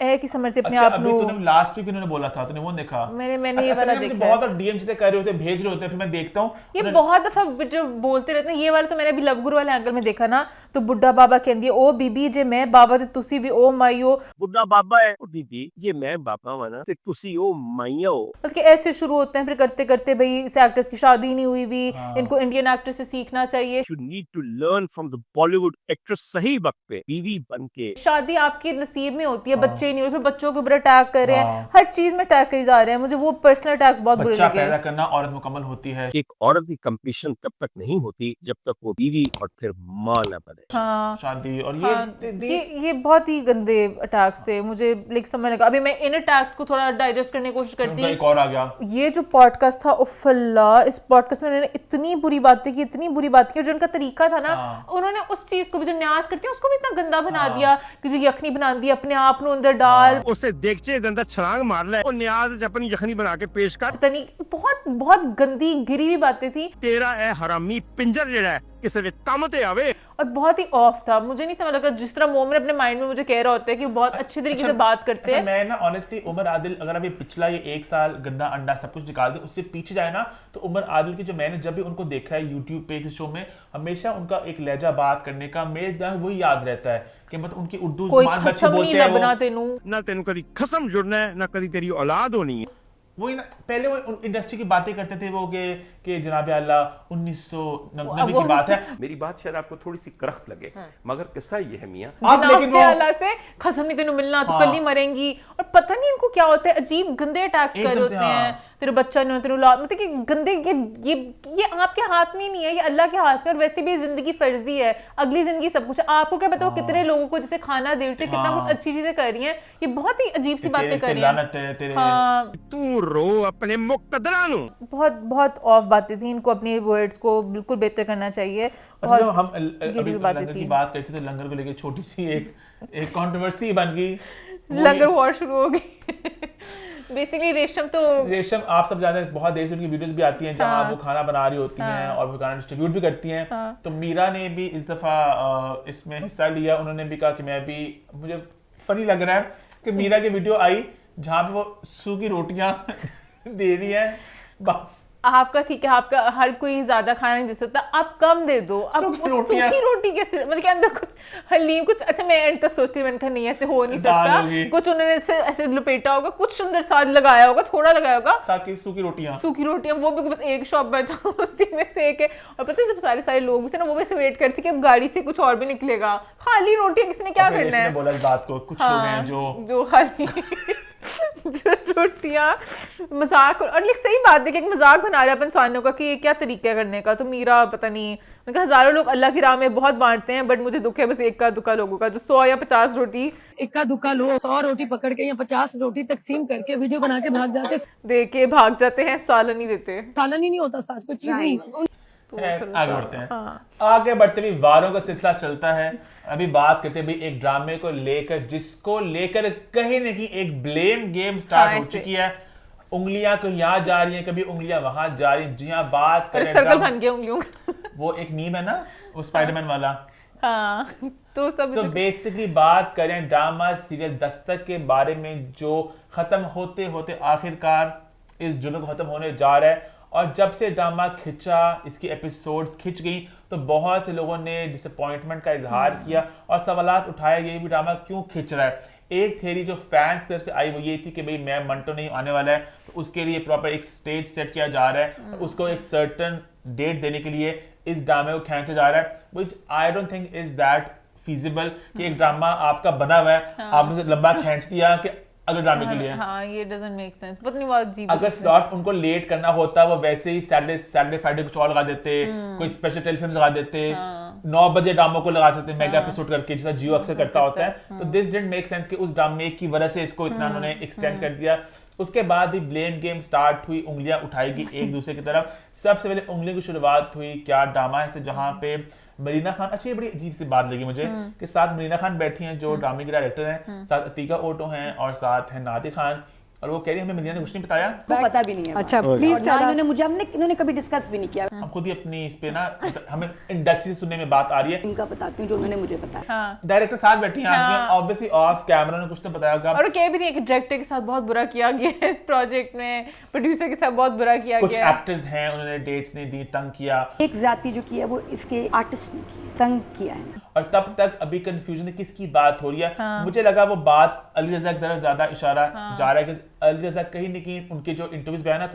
B: एक ही समझती अपने आप
A: को। तूने लास्ट वीक इन्होंने बोला था, तूने वो देखा?
B: मैंने ये वाला देखा,
A: बहुत डीएम से कर रहे होते, भेज रहे होते, फिर मैं देखता हूं
B: ये बहुत दफा जो बोलते रहते हैं। ये वाला तो मैंने अभी लव गुरु वाले एंगल में देखा ना, तो बुड्ढा बाबा कहती है ओ बीबी जे मैं बाबा ते तुसी भी ओ माइयो,
Q: बुड्ढा बाबा है ओ बीबी ये मैं बाबा वाना ते तुसी ओ माइयो,
B: बल्कि ऐसे शुरू होते हैं। फिर करते करते भाई इस एक्ट्रेस की शादी नहीं हुई भी, इनको इंडियन एक्ट्रेस से सीखना चाहिए,
Q: you need to learn from the Bollywood actress सही वक्त पे बीवी बनके।
B: शादी आपके नसीब में होती है, बच्चे नहीं हुए, फिर बच्चों के ऊपर अटैक कर रहे हैं, हर चीज में अटैक करे जा रहे हैं। मुझे वो पर्सनल अटैक्स बहुत बुरे लगे।
A: पैदा करना औरत मुकम्मल होती है,
Q: एक औरत की कंप्लीशन तब तक नहीं होती जब तक वो बीवी और फिर मां न बने।
A: शादी और
B: ये बहुत ही गंदे अटैक्स थे, मुझे लाइक समझ लगा। अभी मैं इन अटैक्स को थोड़ा डाइजेस्ट करने की कोशिश करती हूँ।
A: एक और आ गया, ये
B: जो पॉडकास्ट था उफ़ल्ला, इस पॉडकास्ट में उन्होंने इतनी बुरी बातें की, इतनी बुरी बात की, जो उनका तरीका था ना, उन्होंने उस चीज को भी जो न्याज करते हैं उसको भी इतना गंदा बना दिया कि जो यखनी बना दी अपने आप को अंदर डाल,
Q: उसे देखचे अंदर छलांग मार ले और न्याज अपनी यखनी बना के पेश कर,
B: बहुत बहुत गंदी गिरी हुई बातें थी।
Q: तेरा ए हरामी पिंजर जेड़ा है किसी दे तम ते आवे,
B: और बहुत ही ऑफ था। मुझे नहीं समझ लगा जिस तरह मोमिन अपने माइंड में मुझे कह रहा होता है कि बहुत अच्छे तरीके से बात करते हैं।
A: मैं ना ऑनेस्टली उमर आदिल, अगर अभी पिछला ये 1 साल गंदा अंडा सब कुछ निकाल दे, उससे पीछे जाए ना, तो उमर आदिल की जो मैंने जब भी उनको देखा है यूट्यूब पे इस शो में, हमेशा उनका एक लहजा बात करने का मेरे दिमाग वही याद रहता है कि मतलब उनकी उर्दू जुबान बच्चे बोलते हैं,
Q: ना तेनू कदी खसम जुड़ना है ना कदी तेरी औलाद होनी है।
A: वही ना, पहले वो इंडस्ट्री की बातें करते थे, वो कि जनाब अल्लाह 1990 की बात है।
R: मेरी बात शायद आपको थोड़ी सी करख्त लगे, मगर किस्सा ये है मियां,
B: आप लेकिन अल्लाह से खसम नहीं तेनू मिलना, तो कल ही मरेंगी, और पता नहीं इनको क्या होता है, अजीब गंदे अटैक्स कर होते हैं। तेरे बच्चा नहीं, तेरे औलाद, मतलब कि गंदे, ये आपके हाथ में नहीं है, ये अल्लाह के हाथ में। और वैसे भी जिंदगी फर्जी है, अगली जिंदगी सब कुछ है। आपको क्या पता वो कितने लोगों को जैसे खाना दे रही है, कितना कुछ अच्छी चीजें कर रही हैं, ये बहुत ही अजीब सी बातें कर रही हैं।
Q: तू रो अपने मुक्तदरा नु,
B: बहुत बहुत ऑफ बातें थी। इनको अपने वर्ड्स को बिल्कुल बेहतर करना चाहिए।
A: जब हम अभी लंगर की बात करते थे, लंगर को लेके छोटी सी एक कंट्रोवर्सी बन गई,
B: लंगर वॉर शुरू हो गई। बेसिकली रेशम
A: आप सब जानते हैं, बहुत देर से उनकी वीडियोस भी आती हैं जहां वो खाना बना रही होती हैं और वो खाना डिस्ट्रीब्यूट भी करती हैं। तो मीरा ने भी इस दफा इसमें हिस्सा लिया। उन्होंने भी कहा कि मैं भी, मुझे फनी लग रहा है कि मीरा की वीडियो आई जहां पे वो सूखी रोटियां दे रही है। बस
B: आपका ठीक है, आपका हर कोई ज्यादा खाना नहीं दे सकता, आप कम दे दो। अब सूखी रोटी कैसे, मतलब के अंदर कुछ हलीम कुछ, अच्छा मैं एंड तक सोचती हूँ, मैंने कहा नहीं ऐसे हो नहीं सकता, कुछ उन्होंने ऐसे लपेटा होगा, कुछ अंदर साथ लगाया होगा, थोड़ा लगाया होगा,
A: सूखी
B: रोटियां वो भी बस एक शॉप में था, उसी में से एक है। और पता है जब सारे लोग थे ना, वो वैसे वेट करते कि अब गाड़ी से कुछ और भी निकलेगा, खाली रोटियां किसने क्या करना है।
A: बोला इस बात को, कुछ लोग हैं जो
B: खाली जो रोटियां मजाक, और लाइक सही बात है कि एक मजाक बना रहे हैं अपन इंसानों का कि ये क्या तरीका है करने का। तो मेरा पता नहीं, मैं हज़ारों लोग अल्लाह की राह में बहुत बांटते हैं, बट मुझे दुख है बस इक्का दुक्का लोगों का जो 100 या 50 रोटी
S: इक्का दुक्का लोग 100 रोटी पकड़ के या 50 रोटी तकसीम करके वीडियो बना के भाग जाते,
B: दे के भाग जाते हैं, सालन नहीं देते,
S: सालन ही नहीं होता साथ कोई चीज नहीं।
A: आगे बढ़ते हैं। आगे बढ़ते भी वारों का सिलसिला चलता है। अभी बात करते हैं एक ड्रामे को लेकर जिसको लेकर कहीं न कहीं एक ब्लेम गेम स्टार्ट हो चुकी है। उंगलियां को यहाँ जा रही हैं, कभी उंगलियां वहां जा रही हैं। जी हाँ, बात करें
B: सर्कल बन गया उंगलियों का।
A: वो एक मीम है ना, वो स्पाइडरमैन वाला।
B: हाँ, तो सब
A: बेसिकली बात करें ड्रामा सीरियल दस्तक के बारे में, जो खत्म होते होते आखिरकार इस जुल्म खत्म होने जा रहा है। और जब से ड्रामा खिंचा, इसकी एपिसोड्स खिंच गई, तो बहुत से लोगों ने डिसअपॉइंटमेंट का इजहार किया और सवालात उठाए ये भी ड्रामा क्यों खिंच रहा है। एक थ्योरी जो फैंस की तरफ से आई वो ये थी कि भाई मैं मंटो नहीं आने वाला है, तो उसके लिए प्रॉपर एक स्टेज सेट किया जा रहा है, उसको एक सर्टन डेट देने के लिए इस ड्रामे को खींचा जा रहा है, which I don't think is that feasible कि एक ड्रामा आपका बना हुआ है, आपने उसे लंबा खींच दिया कि अगले ड्रामे के लिए।
B: हाँ, ये डजंट मेक सेंस। पता नहीं बहुत अजीब।
A: अगर स्लॉट उनको लेट करना होता, वो वैसे ही सैटरडे फ्राइडे कुछ और लगा देते, कोई स्पेशल टेलीफिल्म लगा देते, 9 बजे ड्रामों को लगा सकते, मेगा एपिसोड करके, जैसा जियो अक्सर करता होता है। तो दिस डिडंट मेक सेंस कि उस ड्रामे की वजह से इसको इतना उन्होंने एक्सटेंड कर दिया। उसके बाद भी ब्लेम गेम स्टार्ट हुई, उंगलियां उठाएगी एक दूसरे की तरफ। सबसे पहले उंगलियों की शुरुआत हुई क्या ड्रामा है जहां पे मरीना खान, अच्छी बड़ी अजीब सी बात लगी मुझे कि साथ मरीना खान बैठी हैं जो ड्रामे के डायरेक्टर हैं, साथ अतीका ओटो हैं और साथ हैं नादिर खान, और वो कह रही है हमें मरीना ने कुछ नहीं बताया,
K: वो पता भी नहीं है।
S: अच्छा प्लीज
K: इन्होंने मुझे इन्होंने कभी डिस्कस भी नहीं किया।
A: हम खुद ही अपनी इस पे ना हमें इंडस्ट्री से सुनने में बात आ रही है,
K: इनका बताती हूँ जो उन्होंने मुझे बताया।
A: डायरेक्टर साथ बैठी हैं आपके, ऑब्वियसली ऑफ कैमरा ने कुछ तो बताया होगा,
B: और कह भी नहीं है कि डायरेक्टर के साथ बहुत बुरा किया गया है इस प्रोजेक्ट में, प्रोड्यूसर के साथ बहुत बुरा किया गया है,
A: कुछ एक्टर्स हैं उन्होंने डेट्स नहीं दी, तंग किया,
K: एक जाति जो किया वो इसके आर्टिस्ट ने की, तंग किया है।
A: और तब तक अभी कंफ्यूजन है किसकी बात हो रही है। मुझे लगा वो बात अली रज़ा की तरफ ज्यादा इशारा जा रहा है कि अली रज़ा कहीं न कहीं उनके जो इंटरव्यूज में है ना,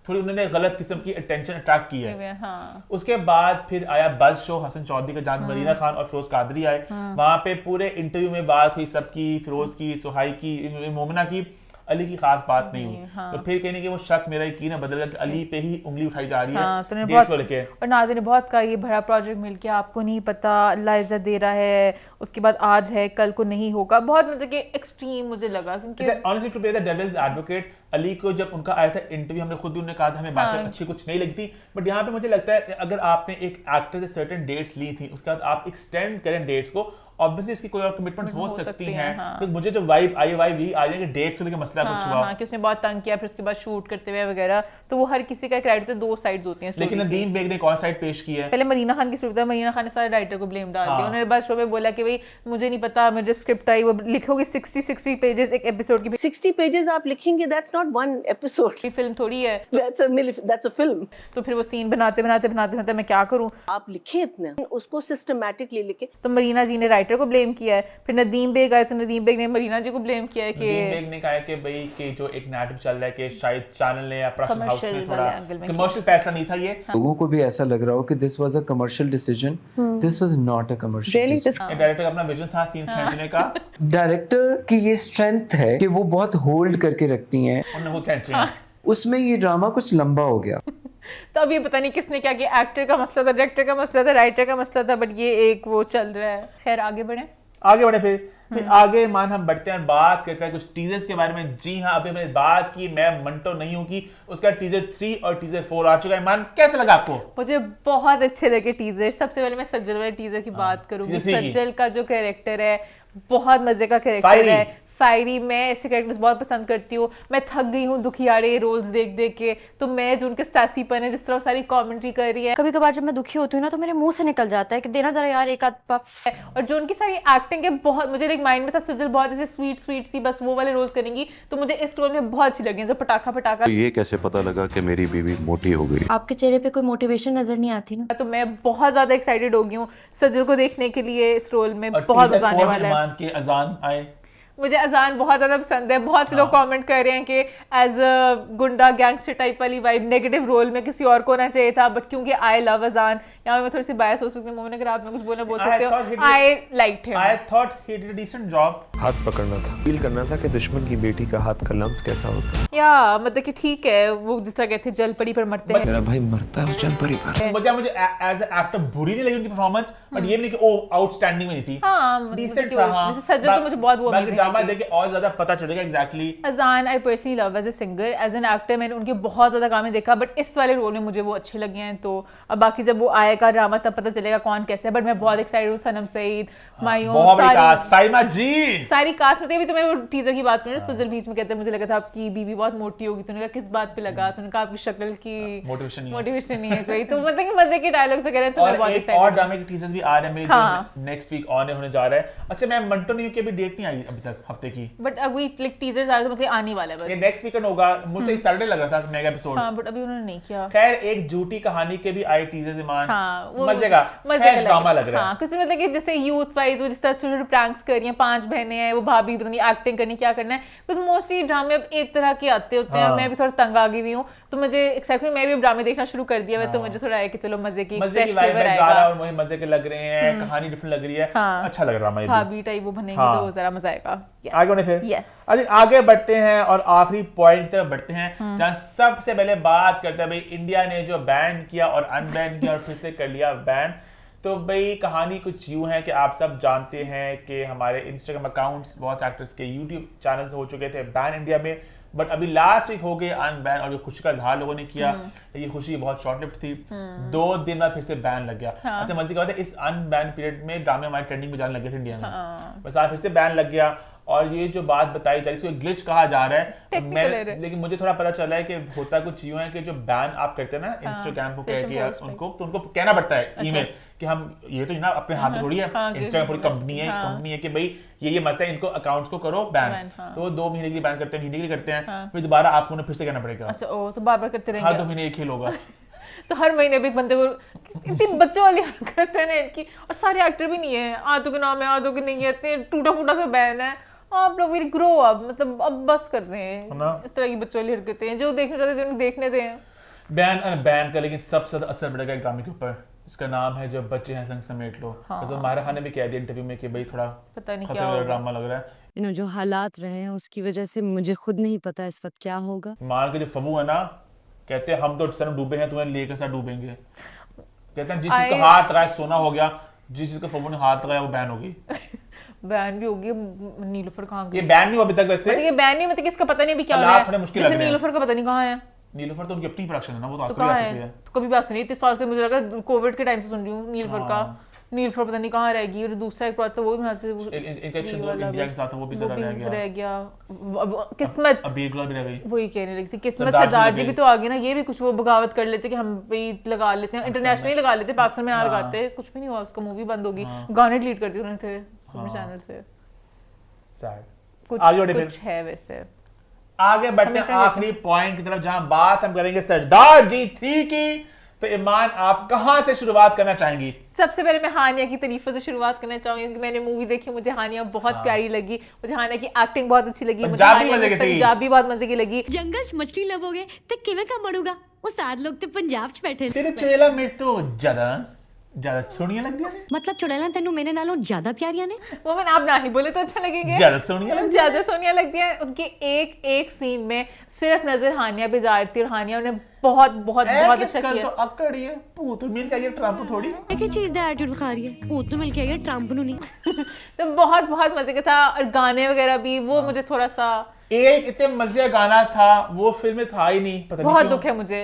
A: थोड़ी उन्होंने गलत किस्म की अटेंशन अट्रैक्ट की है। उसके बाद फिर आया बज़ शो हसन चौधरी का, जहां मरीना खान और फिरोज कादरी आए, वहां पे पूरे इंटरव्यू में बात हुई सबकी, फिरोज की, सुहाई की, मोमिना की, अली की खास बात नहीं हुई। तो फिर कहने कि वो शक मेरा यकीन है बदल गया कि अली पे ही उंगली उठाई जा रही है।
B: तो बहुत, और नादिर ने बहुत कहा ये बड़ा प्रोजेक्ट मिल के आपको नहीं पता, अल्लाह इज्जत दे रहा है, उसके बाद आज है कल को नहीं होगा, बहुत मतलब कि एक्सट्रीम मुझे लगा। क्योंकि
A: honestly to play the devil's advocate, Ali को जब उनका आया था इंटरव्यू, हमने खुद भी उन्हें कहा था हमें बातें अच्छी कुछ नहीं लगी थी, बट यहाँ पे मुझे लगता है अगर आपने एक एक्टर से सर्टेन डेट्स ली थी, उसके बाद आप एक्सटेंड करें डेट्स को, ऑब्वियसली इसकी कोई और कमिटमेंट्स हो सकती हैं। तो मुझे जो वाइब आई यही आ रही है कि डेट्स को लेकर मसला कुछ हुआ,
B: कि उसने बहुत तंग किया, फिर उसके बाद शूट करते हुए वगैरह, तो वो हर किसी का क्रेडिट, तो दो साइड्स होती हैं।
A: लेकिन नदीम बेग ने कौन साइड पेश की है?
B: पहले मरीना खान की स्क्रिप्ट, मरीना खान ने सारे राइटर को ब्लेम डाल दिया। उन्होंने बस शो में बोला कि भाई मुझे नहीं पता, मुझे जब स्क्रिप्ट आई वो लिखोगे 60 पेजेस एक एपिसोड की,
T: 60 पेजेस आप लिखेंगे, दैट्स नॉट वन एपिसोड,
B: ये फिल्म थोड़ी है,
T: दैट्स अ फिल्म।
B: तो फिर वो सीन बनाते मैं क्या करूं,
T: आप लिखे इतने, उसको सिस्टमैटिकली लिखे।
B: तो मरीना जी ने राइटर को ब्लेम किया है, फिर नदीम बेग आए तो नदीम बेग ने मरीना जी को ब्लेम किया है कि
A: नदीम बेग ने कहा कि भाई कि जो एक नैरेटिव चल रहा है कि शायद चैनल ने या प्रोडक्शन हाउस ने थोड़ा कमर्शियल फैसला नहीं था ये।
U: लोगों को भी ऐसा लग रहा हो कि this was a commercial decision, this was not a commercial decision.
A: Director का अपना विजन था सीन खींचने का,
U: डायरेक्टर की ये स्ट्रेंथ है कि वो बहुत होल्ड करके रखती हैं,
A: उन्होंने वो खींचे,
U: उसमें ये ड्रामा कुछ लंबा हो गया।
B: तो अब ये पता नहीं किसने क्या किया, एक्टर का मसला था, डायरेक्टर का मसला था, राइटर का मसला था, बट ये एक वो चल रहा है। खैर आगे बढ़े
A: फिर आगे मान हम बढ़ते हैं, बात करते हैं कुछ टीजर्स के बारे में। जी हाँ, अभी मैंने बात की मैं मंटो नहीं हूँ कि उसका टीजर 3 और टीजर 4 आ चुका है। मान कैसा लगा आपको?
B: मुझे बहुत अच्छे लगे टीजर। सबसे पहले मैं सज्जल वाले टीजर की बात करूंगी। सज्जल का जो कैरेक्टर है बहुत मजे का कैरेक्टर है, फायरी। मैं ऐसे कैरेक्टर्स बहुत पसंद करती हूँ। मैं थक गई हूँ दुखियारे रोल्स देख देख के, तो मैं जो उनके सासीपन है, जिस तरह सारी कमेंट्री कर रही है,
V: कभी कभार जब मैं दुखी होती हूँ ना तो मेरे मुंह से निकल जाता है कि देना जरा यार एक आध पफ।
B: और जो उनकी सारी एक्टिंग है बहुत, मुझे एक माइंड में था सज्जल बहुत ऐसे स्वीट सी बस वो वाले रोल्स करेंगी, तो मुझे इस रोल में बहुत अच्छी लगी, जैसे पटाखा।
E: तो ये कैसे पता लगा कि मेरी बीवी मोटी हो गई?
V: आपके चेहरे पे कोई मोटिवेशन नजर नहीं आती ना।
B: तो मैं बहुत ज्यादा एक्साइटेड हो गई हूँ सज्जल को देखने के लिए इस रोल में, बहुत मजा आने वाला है।
A: के अजान आए
B: मुझे अजान बहुत ज़्यादा पसंद है। बहुत से लोग कमेंट कर रहे हैं कि एज अ गुंडा गैंगस्टर टाइप वाली वाइब नेगेटिव रोल में किसी और को होना चाहिए था, बट क्योंकि आई लव अजान, यहाँ मैं थोड़ी सी बायस हो सकती हूँ। मोमिन अगर आप में कुछ बोलना बोल सकते हो। I liked him,
A: I thought he did a decent job.
U: हाथ पकड़ना था, फील करना था कि दुश्मन की बेटी का हाथ का लम्स कैसा होता है,
B: या मतलब कि ठीक है वो जिस तरह कहते हैं जल परी पर मरते हैं,
U: मेरा भाई मरता है उस जल परी पर।
A: मुझे एज अ एक्टर बुरी नहीं लगी उनकी परफॉर्मेंस, बट ये नहीं कि ओ आउटस्टैंडिंग में नहीं थी।
B: हां
A: डिसेंट था। हां
B: जैसे सज्जद तो मुझे बहुत वो
A: बाकी ड्रामा देख के और ज्यादा पता चलेगा exactly.
B: Azaan I personally love as a singer, as an actor मैंने उनके बहुत ज्यादा गाने देखा, बट इस वाले रोल में मुझे वो अच्छे लगे हैं। तो अब बाकी जब वो आएगा ड्रामा तब पता चलेगा कौन कैसे है, बट मैं बहुत एक्साइटेड हूँ। सनम सईद, मायूं,
A: साइमा जी,
B: सारी कास्ट में भी। तो मैं वो टीजर की बात करूँ, सुजल बीच में कहते हैं मुझे लगा था आपकी बीवी बहुत मोटी होगी, तूने कहा किस बात पे लगा, तूने कहा आपकी शक्ल की मोटिवेशन नहीं है कोई। तो मतलब कि मजे के डायलॉग से कह रहे हैं। तो मैं बहुत एक्साइटेड
A: और ड्रामे के टीजर्स भी आ रहे हैं मेरे, नेक्स्ट वीक ऑन होने जा रहा है। अच्छा मैं मंटो न्यू की भी डेट नहीं आई अभी तक हफ्ते की,
B: बट अभी लाइक टीजर्स आ रहे हैं, मतलब आने वाला है बस।
A: ये नेक्स्ट वीकेंड होगा। मुझे सैटरडे लग रहा था मेगा एपिसोड,
B: हां बट अभी उन्होंने नहीं किया।
A: खैर एक झूठी कहानी के भी आए टीजर्स ईमान,
B: हां
A: मजे का ड्रामा लग रहा है।
B: हां कुछ मतलब कि जैसे यूथ वाइज वो जिस तरह छोटे छोटे प्रैंक्स कर रही हैं, 5 बहनें हैं, वो भाभी पता नहीं एक्टिंग करनी क्या करना है, कुछ मोस्टली ड्रामे अब एक तरह के आते होते हैं। मैं भी थोड़ा तंग आ गई हुई हूं, तो मुझे एक्साइटमेंट, मैं भी ड्रामे देखना शुरू कर दिया है। तो मुझे थोड़ा है कि चलो मजे की
A: वाइब आएगा और मुझे मजे के लग रहे हैं, कहानी डिफरेंट लग रही है, अच्छा लग रहा है।
B: भाभी टाइप वो बनेंगे तो जरा मजा आएगा।
A: आगे बढ़े फिर। अच्छा आगे बढ़ते हैं और आखिरी पॉइंट की तरफ बढ़ते हैं, जहां सबसे पहले बात करते हैं भाई इंडिया ने जो बैन किया और अनबैन किया और फिर से कर लिया बैन। तो भाई कहानी कुछ यूं है कि आप सब जानते हैं कि हमारे इंस्टाग्राम अकाउंट्स, बहुत एक्टर्स के यूट्यूब चैनल्स हो चुके थे बैन इंडिया में, बट अभी लास्ट वीक हो गए अनबैन, और जो खुशी का इजहार लोगों ने किया, ये खुशी बहुत शॉर्ट लिव्ड थी। 2 दिन बाद फिर से बैन लग गया। अच्छा मजे की बात है, इस अनबैन पीरियड में ड्रामे हमारे ट्रेंडिंग में जाने लगे थे इंडिया में, बस आज फिर से बैन लग गया। और ये जो बात बताई जा रही है इसको ग्लिच कहा जा रहा है, लेकिन मुझे थोड़ा पता चला है कि होता कुछ यूं है कि जो बैन आप करते हैं ना इंस्टाग्राम को कह के उनको, तो उनको कहना पड़ता है ईमेल कि हम ये तो ना अपने हाथ में थोड़ी है, इंस्टाग्राम पूरी कंपनी है कि भाई ये मसला है, इनको अकाउंट्स को करो बैन। तो 2 महीने के लिए बैन करते हैं, महीने के लिए करते हैं, फिर दोबारा आपको फिर से कहना पड़ेगा।
B: अच्छा ओ तो बार-बार करते रहेंगे।
A: हाँ 2 महीने एक खेल होगा।
B: तो हर महीने भी एक बंदे को इतनी बच्चों वाली हरकत है ना इनकी, और सारे एक्टर भी नहीं है, आधों के नाम है आधों के नहीं है, इतने टूटा फूटा सा बैन है। आप लोग विल ग्रो अप, मतलब अब बस कर दें इस तरह की बच्चों वाली हरकतें, जो देखना चाहते थे उनको देखने दें।
A: बैन का लेकिन सबसे ज्यादा असर पड़ेगा एक ड्रामे के ऊपर, इसका नाम है जब बच्चे हैं संग समेट लो। तो माहिरा खान ने भी कह दिया इंटरव्यू में कि भाई थोड़ा
B: पता नहीं क्या
A: ड्रामा लग रहा है।
C: जो हालात रहे हैं उसकी वजह से मुझे खुद नहीं पता इस वक्त क्या होगा।
A: मान के जो फबू है ना, कहते हैं हम तो सर डूबे हैं, तुम्हें लेकर साथ डूबेंगे। कहते हैं जिस चीज का हाथ लगाया सोना हो गया, जिस चीज का फबू ने हाथ लगाया वो बैन होगी।
B: बैन भी होगी। नीलोफर कहाँ गई?
A: ये बैन नहीं हुआ अभी तक वैसे,
B: ये बैन नहीं, मतलब इसका पता नहीं अभी क्या होना है।
A: मुश्किल लग रहा है।
B: नीलोफर का पता नहीं कहाँ है।
A: नीलोफर तो उनकी अपनी प्रोडक्शन है ना, वो तो आपको भी आ सकती है।
B: तो कभी बात सुनी 3 साल से, मुझे लगा कोविड के टाइम से सुन रही हूँ नीलोफर का। नीलोफर पता नहीं कहाँ रहेगी, और दूसरा एक प्रोजेक्ट वो भी यहाँ से
A: इंडिया के साथ वो भी
B: रह गया। किस्मत
A: अभी भी रह गई,
B: वही कहने लगी थी। किस्मत सरदार जी भी तो आ गए ना, ये भी कुछ वो बगावत कर लेते कि हम भी लगा लेते हैं, इंटरनेशनली लगा लेते, पाकिस्तान में ना लगाते, कुछ भी नहीं हुआ उसका। मूवी बंद होगी, गाने डिलीट कर दिए उन्होंने थे चैनल से। कुछ है वैसे।
A: आगे बढ़ते हैं आखिरी पॉइंट की तरफ, जहां बात हम करेंगे सरदार जी 3 की। तो ईमान आप कहां से शुरुआत करना चाहेंगी?
B: सबसे पहले मैं हानिया की तारीफों से शुरुआत करना चाहूंगी, क्योंकि मैंने मूवी देखी, मुझे हानिया बहुत प्यारी लगी, मुझे हानिया की एक्टिंग बहुत अच्छी लगी, मुझे पंजाबी बहुत मजे की लगी।
G: जंगल च मछली लबोगे तो किवें का मरूगा, उस्ताद लोग तो पंजाब च बैठे।
A: तेरे चुड़ैला मेरे तो ज्यादा सोनिया लग गया,
G: मतलब चुड़ैला तेनू मेरे नालों ज्यादा प्यारियां ने।
B: वो मैंने आप ना ही बोले तो अच्छा लगेंगे।
A: ज्यादा सोनिया
B: लगती है। उनके एक सीन में सिर्फ नजर हानिया पे जा रही थी, और हानिया उन्हें बहुत अच्छा किया।
A: तो अकड़ ये भूत मिल के ये ट्रम्प थोड़ी
G: एक चीज दा एटीट्यूड दिखा रही है, भूत तो मिल के ये ट्रम्प नु नहीं।
B: तो बहुत मजे का था, और गाने वगैरह भी वो मुझे थोड़ा सा
A: एक इतने मजे गाना था, वो फिल्म में था ही नहीं, पता नहीं
B: बहुत दुख है मुझे।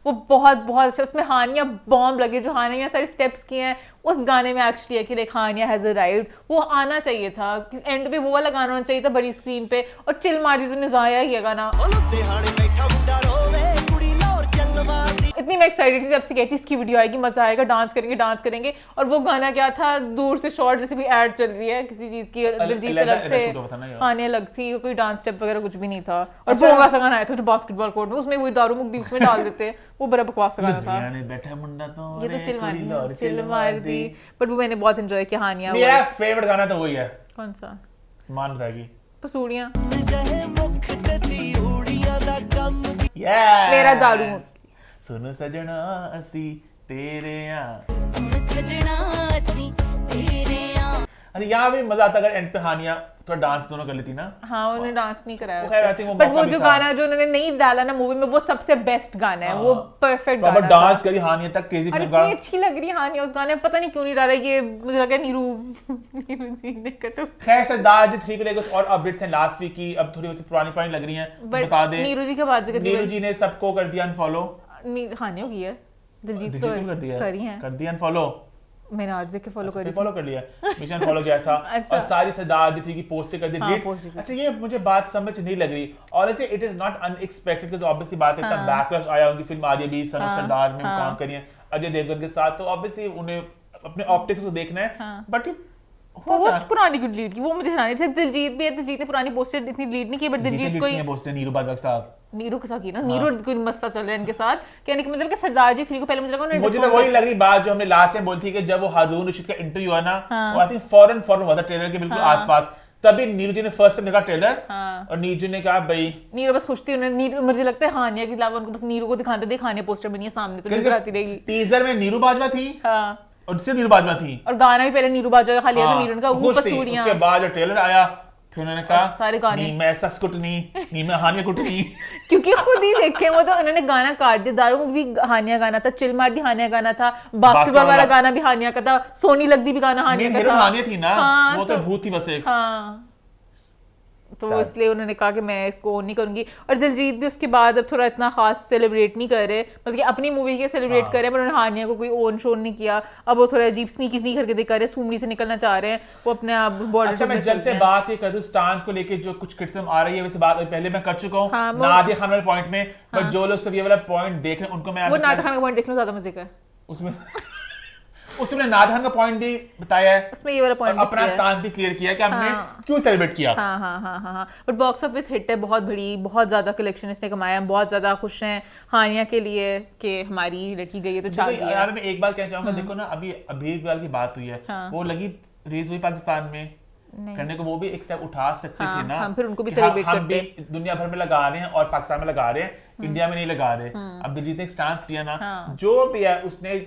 B: वो बहुत अच्छा, उसमें हानिया बॉम्ब लगे, जो हानिया सारे स्टेप्स किए हैं उस गाने में एक्चुअली है कि लाइक हानिया हैज अराइव्ड, वो आना चाहिए था एंड पे, वो वाला गाना होना चाहिए था बड़ी स्क्रीन पे, और चिल मार दी तो नजाया ही गाना। इतनी मैं एक्साइटेड थी, जब से कहती इसकी वीडियो आएगी, मजा आएगा, डांस करेंगे। और वो गाना क्या था, दूर से शॉर्ट जैसे कोई एड चल रही है किसी चीज की, दिलजीत अलग थे, हानिया अलग थी, कोई डांस स्टेप वगैरह कुछ भी नहीं था। और बोंगा सा गाना आया था जो बास्केटबॉल कोर्ट में, उसमें वही दारू मुक्ति उसमें डाल देते, वो बड़ा बकवास गाना था। ये तो चिल मार दी, बट वो मैंने बहुत एंजॉय किया। हानिया
A: मेरा फेवरेट गाना तो वही है।
B: कौन सा?
A: मान बताएगी
B: पसूड़ियां।
A: Yeah.
B: मेरा दारू।
A: सुन सजना असी तेरे अरे यहाँ भी मजा आता अगर एंड पे हानिया थोड़ा डांस दोनों कर लेती ना।
B: हाँ, उन्होंने डांस नहीं कराया
A: बट
B: वो जो गाना जो उन्होंने नहीं डाला ना मूवी में, वो सबसे बेस्ट गाना है। वो परफेक्ट गाना था।
A: डांस करी हानिया तक क्रेजी
B: और इतनी अच्छी लग रही हानिया उस गाने में, पता नहीं क्यों नहीं डाला। ये मुझे लगा नीरू जी ने कटो।
A: खैर सरदार जी 3 को लेकर और अपडेट्स हैं लास्ट वीक की, अब थोड़ी पुरानी लग रही हैं, बता दे।
B: नीरू जी के बाद
A: नीरू जी ने सबको कर दिया अनफॉलो।
B: हानिया की है, दिलजीत तो
A: कर दिया अनफॉलो।
B: मैंने आज देख के फॉलो कर
A: लिया, मुझे अनफॉलो किया था। और सारी सरदार जी 3 की पोस्टें कर दी डिलीट। अच्छा, ये मुझे बात समझ नहीं लग रही honestly, it is not unexpected because obviously बात है इतना बैकलैश आया उनकी फिल्म आ रही है भी सन ऑफ सरदार में काम करी है अजय देवगन के साथ, तो ऑब्वियसली उन्हें अपने ऑप्टिक्स को देखना है। बट
B: पोस्ट पुरानी की डिलीट की, वो मुझे हराने जैसे दिलजीत भी है, दिलजीत ने पुरानी पोस्टर इतनी डिलीट नहीं की, बट दिलजीत कोई
A: पोस्टर नीरू बाजवा के साथ,
B: नीरू के साथ की ना, नीरू कोई मस्ता चल रहा है इनके साथ, कहने का मतलब कि सरदार जी 3 को पहले मुझे लगा उन्होंने,
A: मुझे तो वही लग रही बात जो हमने लास्ट टाइम बोली थी कि जब वो हारून रशीद का इंटरव्यू है ना, वो आई थिंक फॉरन हुआ था ट्रेलर के बिल्कुल आसपास, तभी नीरू जी ने फर्स्ट टाइम देखा ट्रेलर और नीरू जी ने कहा भाई,
B: नीरू बस खुश थी, उन्हें मुझे लगता है हानिया के अलावा उनको बस नीरू को दिखाते थे, हानिया पोस्टर बनी है सामने तो नजर आती रहेगी।
A: टीजर में नीरू बाजवा थी और सिर्फ नीरू बाजवा थी और
B: गाना भी पहले नीरू बाजवा का खाली था, नीरू का वो पसूड़ियां,
A: उसके बाद जो ट्रेलर आया फिर उन्होंने कहा
B: सारे गाने
A: नहीं मैं ऐसा नहीं मैं हानिया कुटनी
B: क्योंकि खुद ही देखे वो तो उन्होंने गाना काट दिया। दारू मूवी हानिया गाना था, चिल मार दी हानिया गाना था, बास्केटबॉल वाला गाना भी हानिया का था, सोनी लगदी भी गाना हानिया का था,
A: हानिया थी ना वो तो भूत थी बस एक।
B: तो इसलिए उन्होंने कहा कि मैं इसको ओन नहीं करूंगी। और दिलजीत भी उसके बाद अब थोड़ा इतना खास सेलिब्रेट नहीं कर रहे, मतलब कि अपनी मूवी के सेलिब्रेट कर रहे हैं, पर उन्होंने हानिया को कोई ओन शोन नहीं किया। अब वो थोड़ा अजीब स्नीकी करके दिखा रहे हैं, सूमड़ी से निकलना चाह रहे हैं वो अपने आप बॉर्डर।
A: अच्छा, मैं जल्द से बात ही कर दूं स्टांस को लेके जो कुछ क्रिटिसिज्म आ रही है, वैसे बात पहले मैं कर चुका हूं नादिया खान वाले पॉइंट में, बट जो लोग सब ये वाला पॉइंट देख रहे हैं उनको मैं,
B: वो नादिया खान का पॉइंट देखना ज्यादा मजे का है,
A: उसमें नादिया खान का पॉइंट भी बताया है,
B: उसमें ये वाला पॉइंट
A: अपना स्टांस भी क्लियर किया कि हमने क्यों सेलिब्रेट किया।
B: हाँ। बट बॉक्स ऑफिस हिट है, बहुत बड़ी, बहुत ज्यादा कलेक्शन इसने कमाया, हम बहुत ज्यादा खुश हैं हानिया के लिए कि हमारी लड़की गई है तो छा दिया।
A: मैं एक बात कहना चाहूंगा, देखो ना अभी अभीर की बात हुई है, वो लगी रिलीज हुई पाकिस्तान में करने को, वो भी एक स्टेप उठा सकते थे ना,
B: हम फिर उनको भी सेलिब्रेट करते
A: हैं। दुनिया भर में लगा रहे हैं और पाकिस्तान में लगा रहे हैं, इंडिया में नहीं लगा रहे। अब दिलजीत ने एक स्टांस लिया ना, जो भी है उसने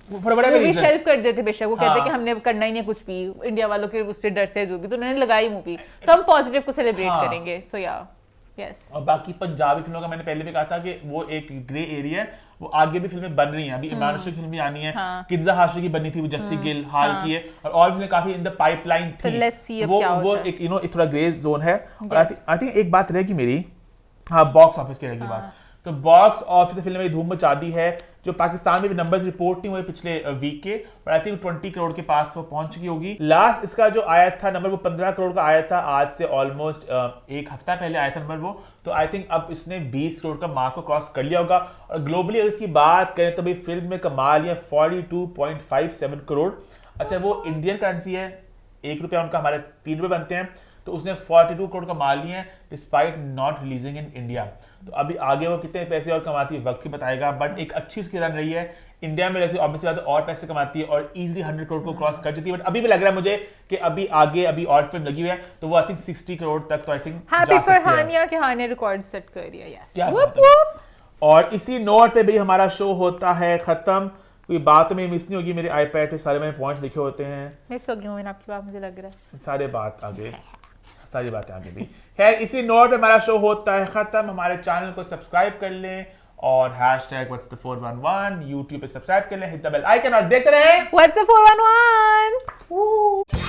B: मूवी शेल्फ कर देते बेशक, वो कहते कि हमने करना ही नहीं कुछ भी, इंडिया वालों के उससे डर से जो भी, तो उन्होंने लगाई मूवी, तो हम पॉजिटिव को सेलिब्रेट करेंगे। सो या यस।
A: और बाकी पंजाबी फिल्मों का मैंने पहले भी कहा था कि वो एक ग्रे एरिया है, वो आगे भी फिल्में बन रही हैं, अभी इमरान हाशमी की फिल्म भी आनी है, किन्जा हाशमी की बनी थी वो जस्सी गिल हाल की है, और फिल्में काफी इन द पाइपलाइन थी, वो एक एक थोड़ा ग्रे जोन है। और आई थिंक एक बात रहेगी मेरी, हाँ बॉक्स ऑफिस की रहेगी बात, तो बॉक्स ऑफिस फिल्म में धूम मचा दी है, जो पाकिस्तान में भी नंबर्स रिपोर्ट नहीं हुए पिछले वीक के, पर आई थिंक 20 करोड़ के पास वो पहुंच चुकी होगी। लास्ट इसका जो आया था नंबर वो 15 करोड़ का आया था, आज से ऑलमोस्ट एक हफ्ता पहले आया था नंबर वो, तो आई थिंक अब इसने 20 करोड़ का मार्क को क्रॉस कर लिया होगा। और ग्लोबली अगर इसकी बात करें तो भाई फिल्म में कमा लिया 42.57 करोड़। अच्छा, वो इंडियन करेंसी है, 1 रुपया उनका हमारे 3 रुपये बनते हैं, तो उसने 42 करोड़ कमा लिए हैं despite not releasing in India. तो अभी आगे वो कितने पैसे और कमाती है वक्त ही बताएगा, बट एक अच्छी उसकी रन रही है। इंडिया में रहती है ऑब्वियसली बात है और पैसे कमाती है और इजीली 100 करोड़ को क्रॉस कर देती है, बट अभी भी लग रहा है मुझे कि अभी आगे अभी और फिल्म लगी हुई है, तो वो आई थिंक 60 करोड़ तक तो आई थिंक
B: हैप्पी फॉर हानिया के हानिया रिकॉर्ड सेट कर दिया। यस।
A: और इसी नोट पे भी हमारा शो होता है खत्म। कोई बात में मिस नहीं होगी, मेरे आईपैड पे सारे मैंने पॉइंट्स लिखे होते हैं,
B: मिस हो गई मैंने आपकी बात, मुझे लग रहा है
A: सारी बातें आगे भी। खैर इसी नोट पे हमारा शो होता है खत्म। हमारे चैनल को सब्सक्राइब कर लें और #what's the411 यूट्यूब पे सब्सक्राइब कर लें, हिट द बेल आइकन और देखते रहें
B: What's the 411।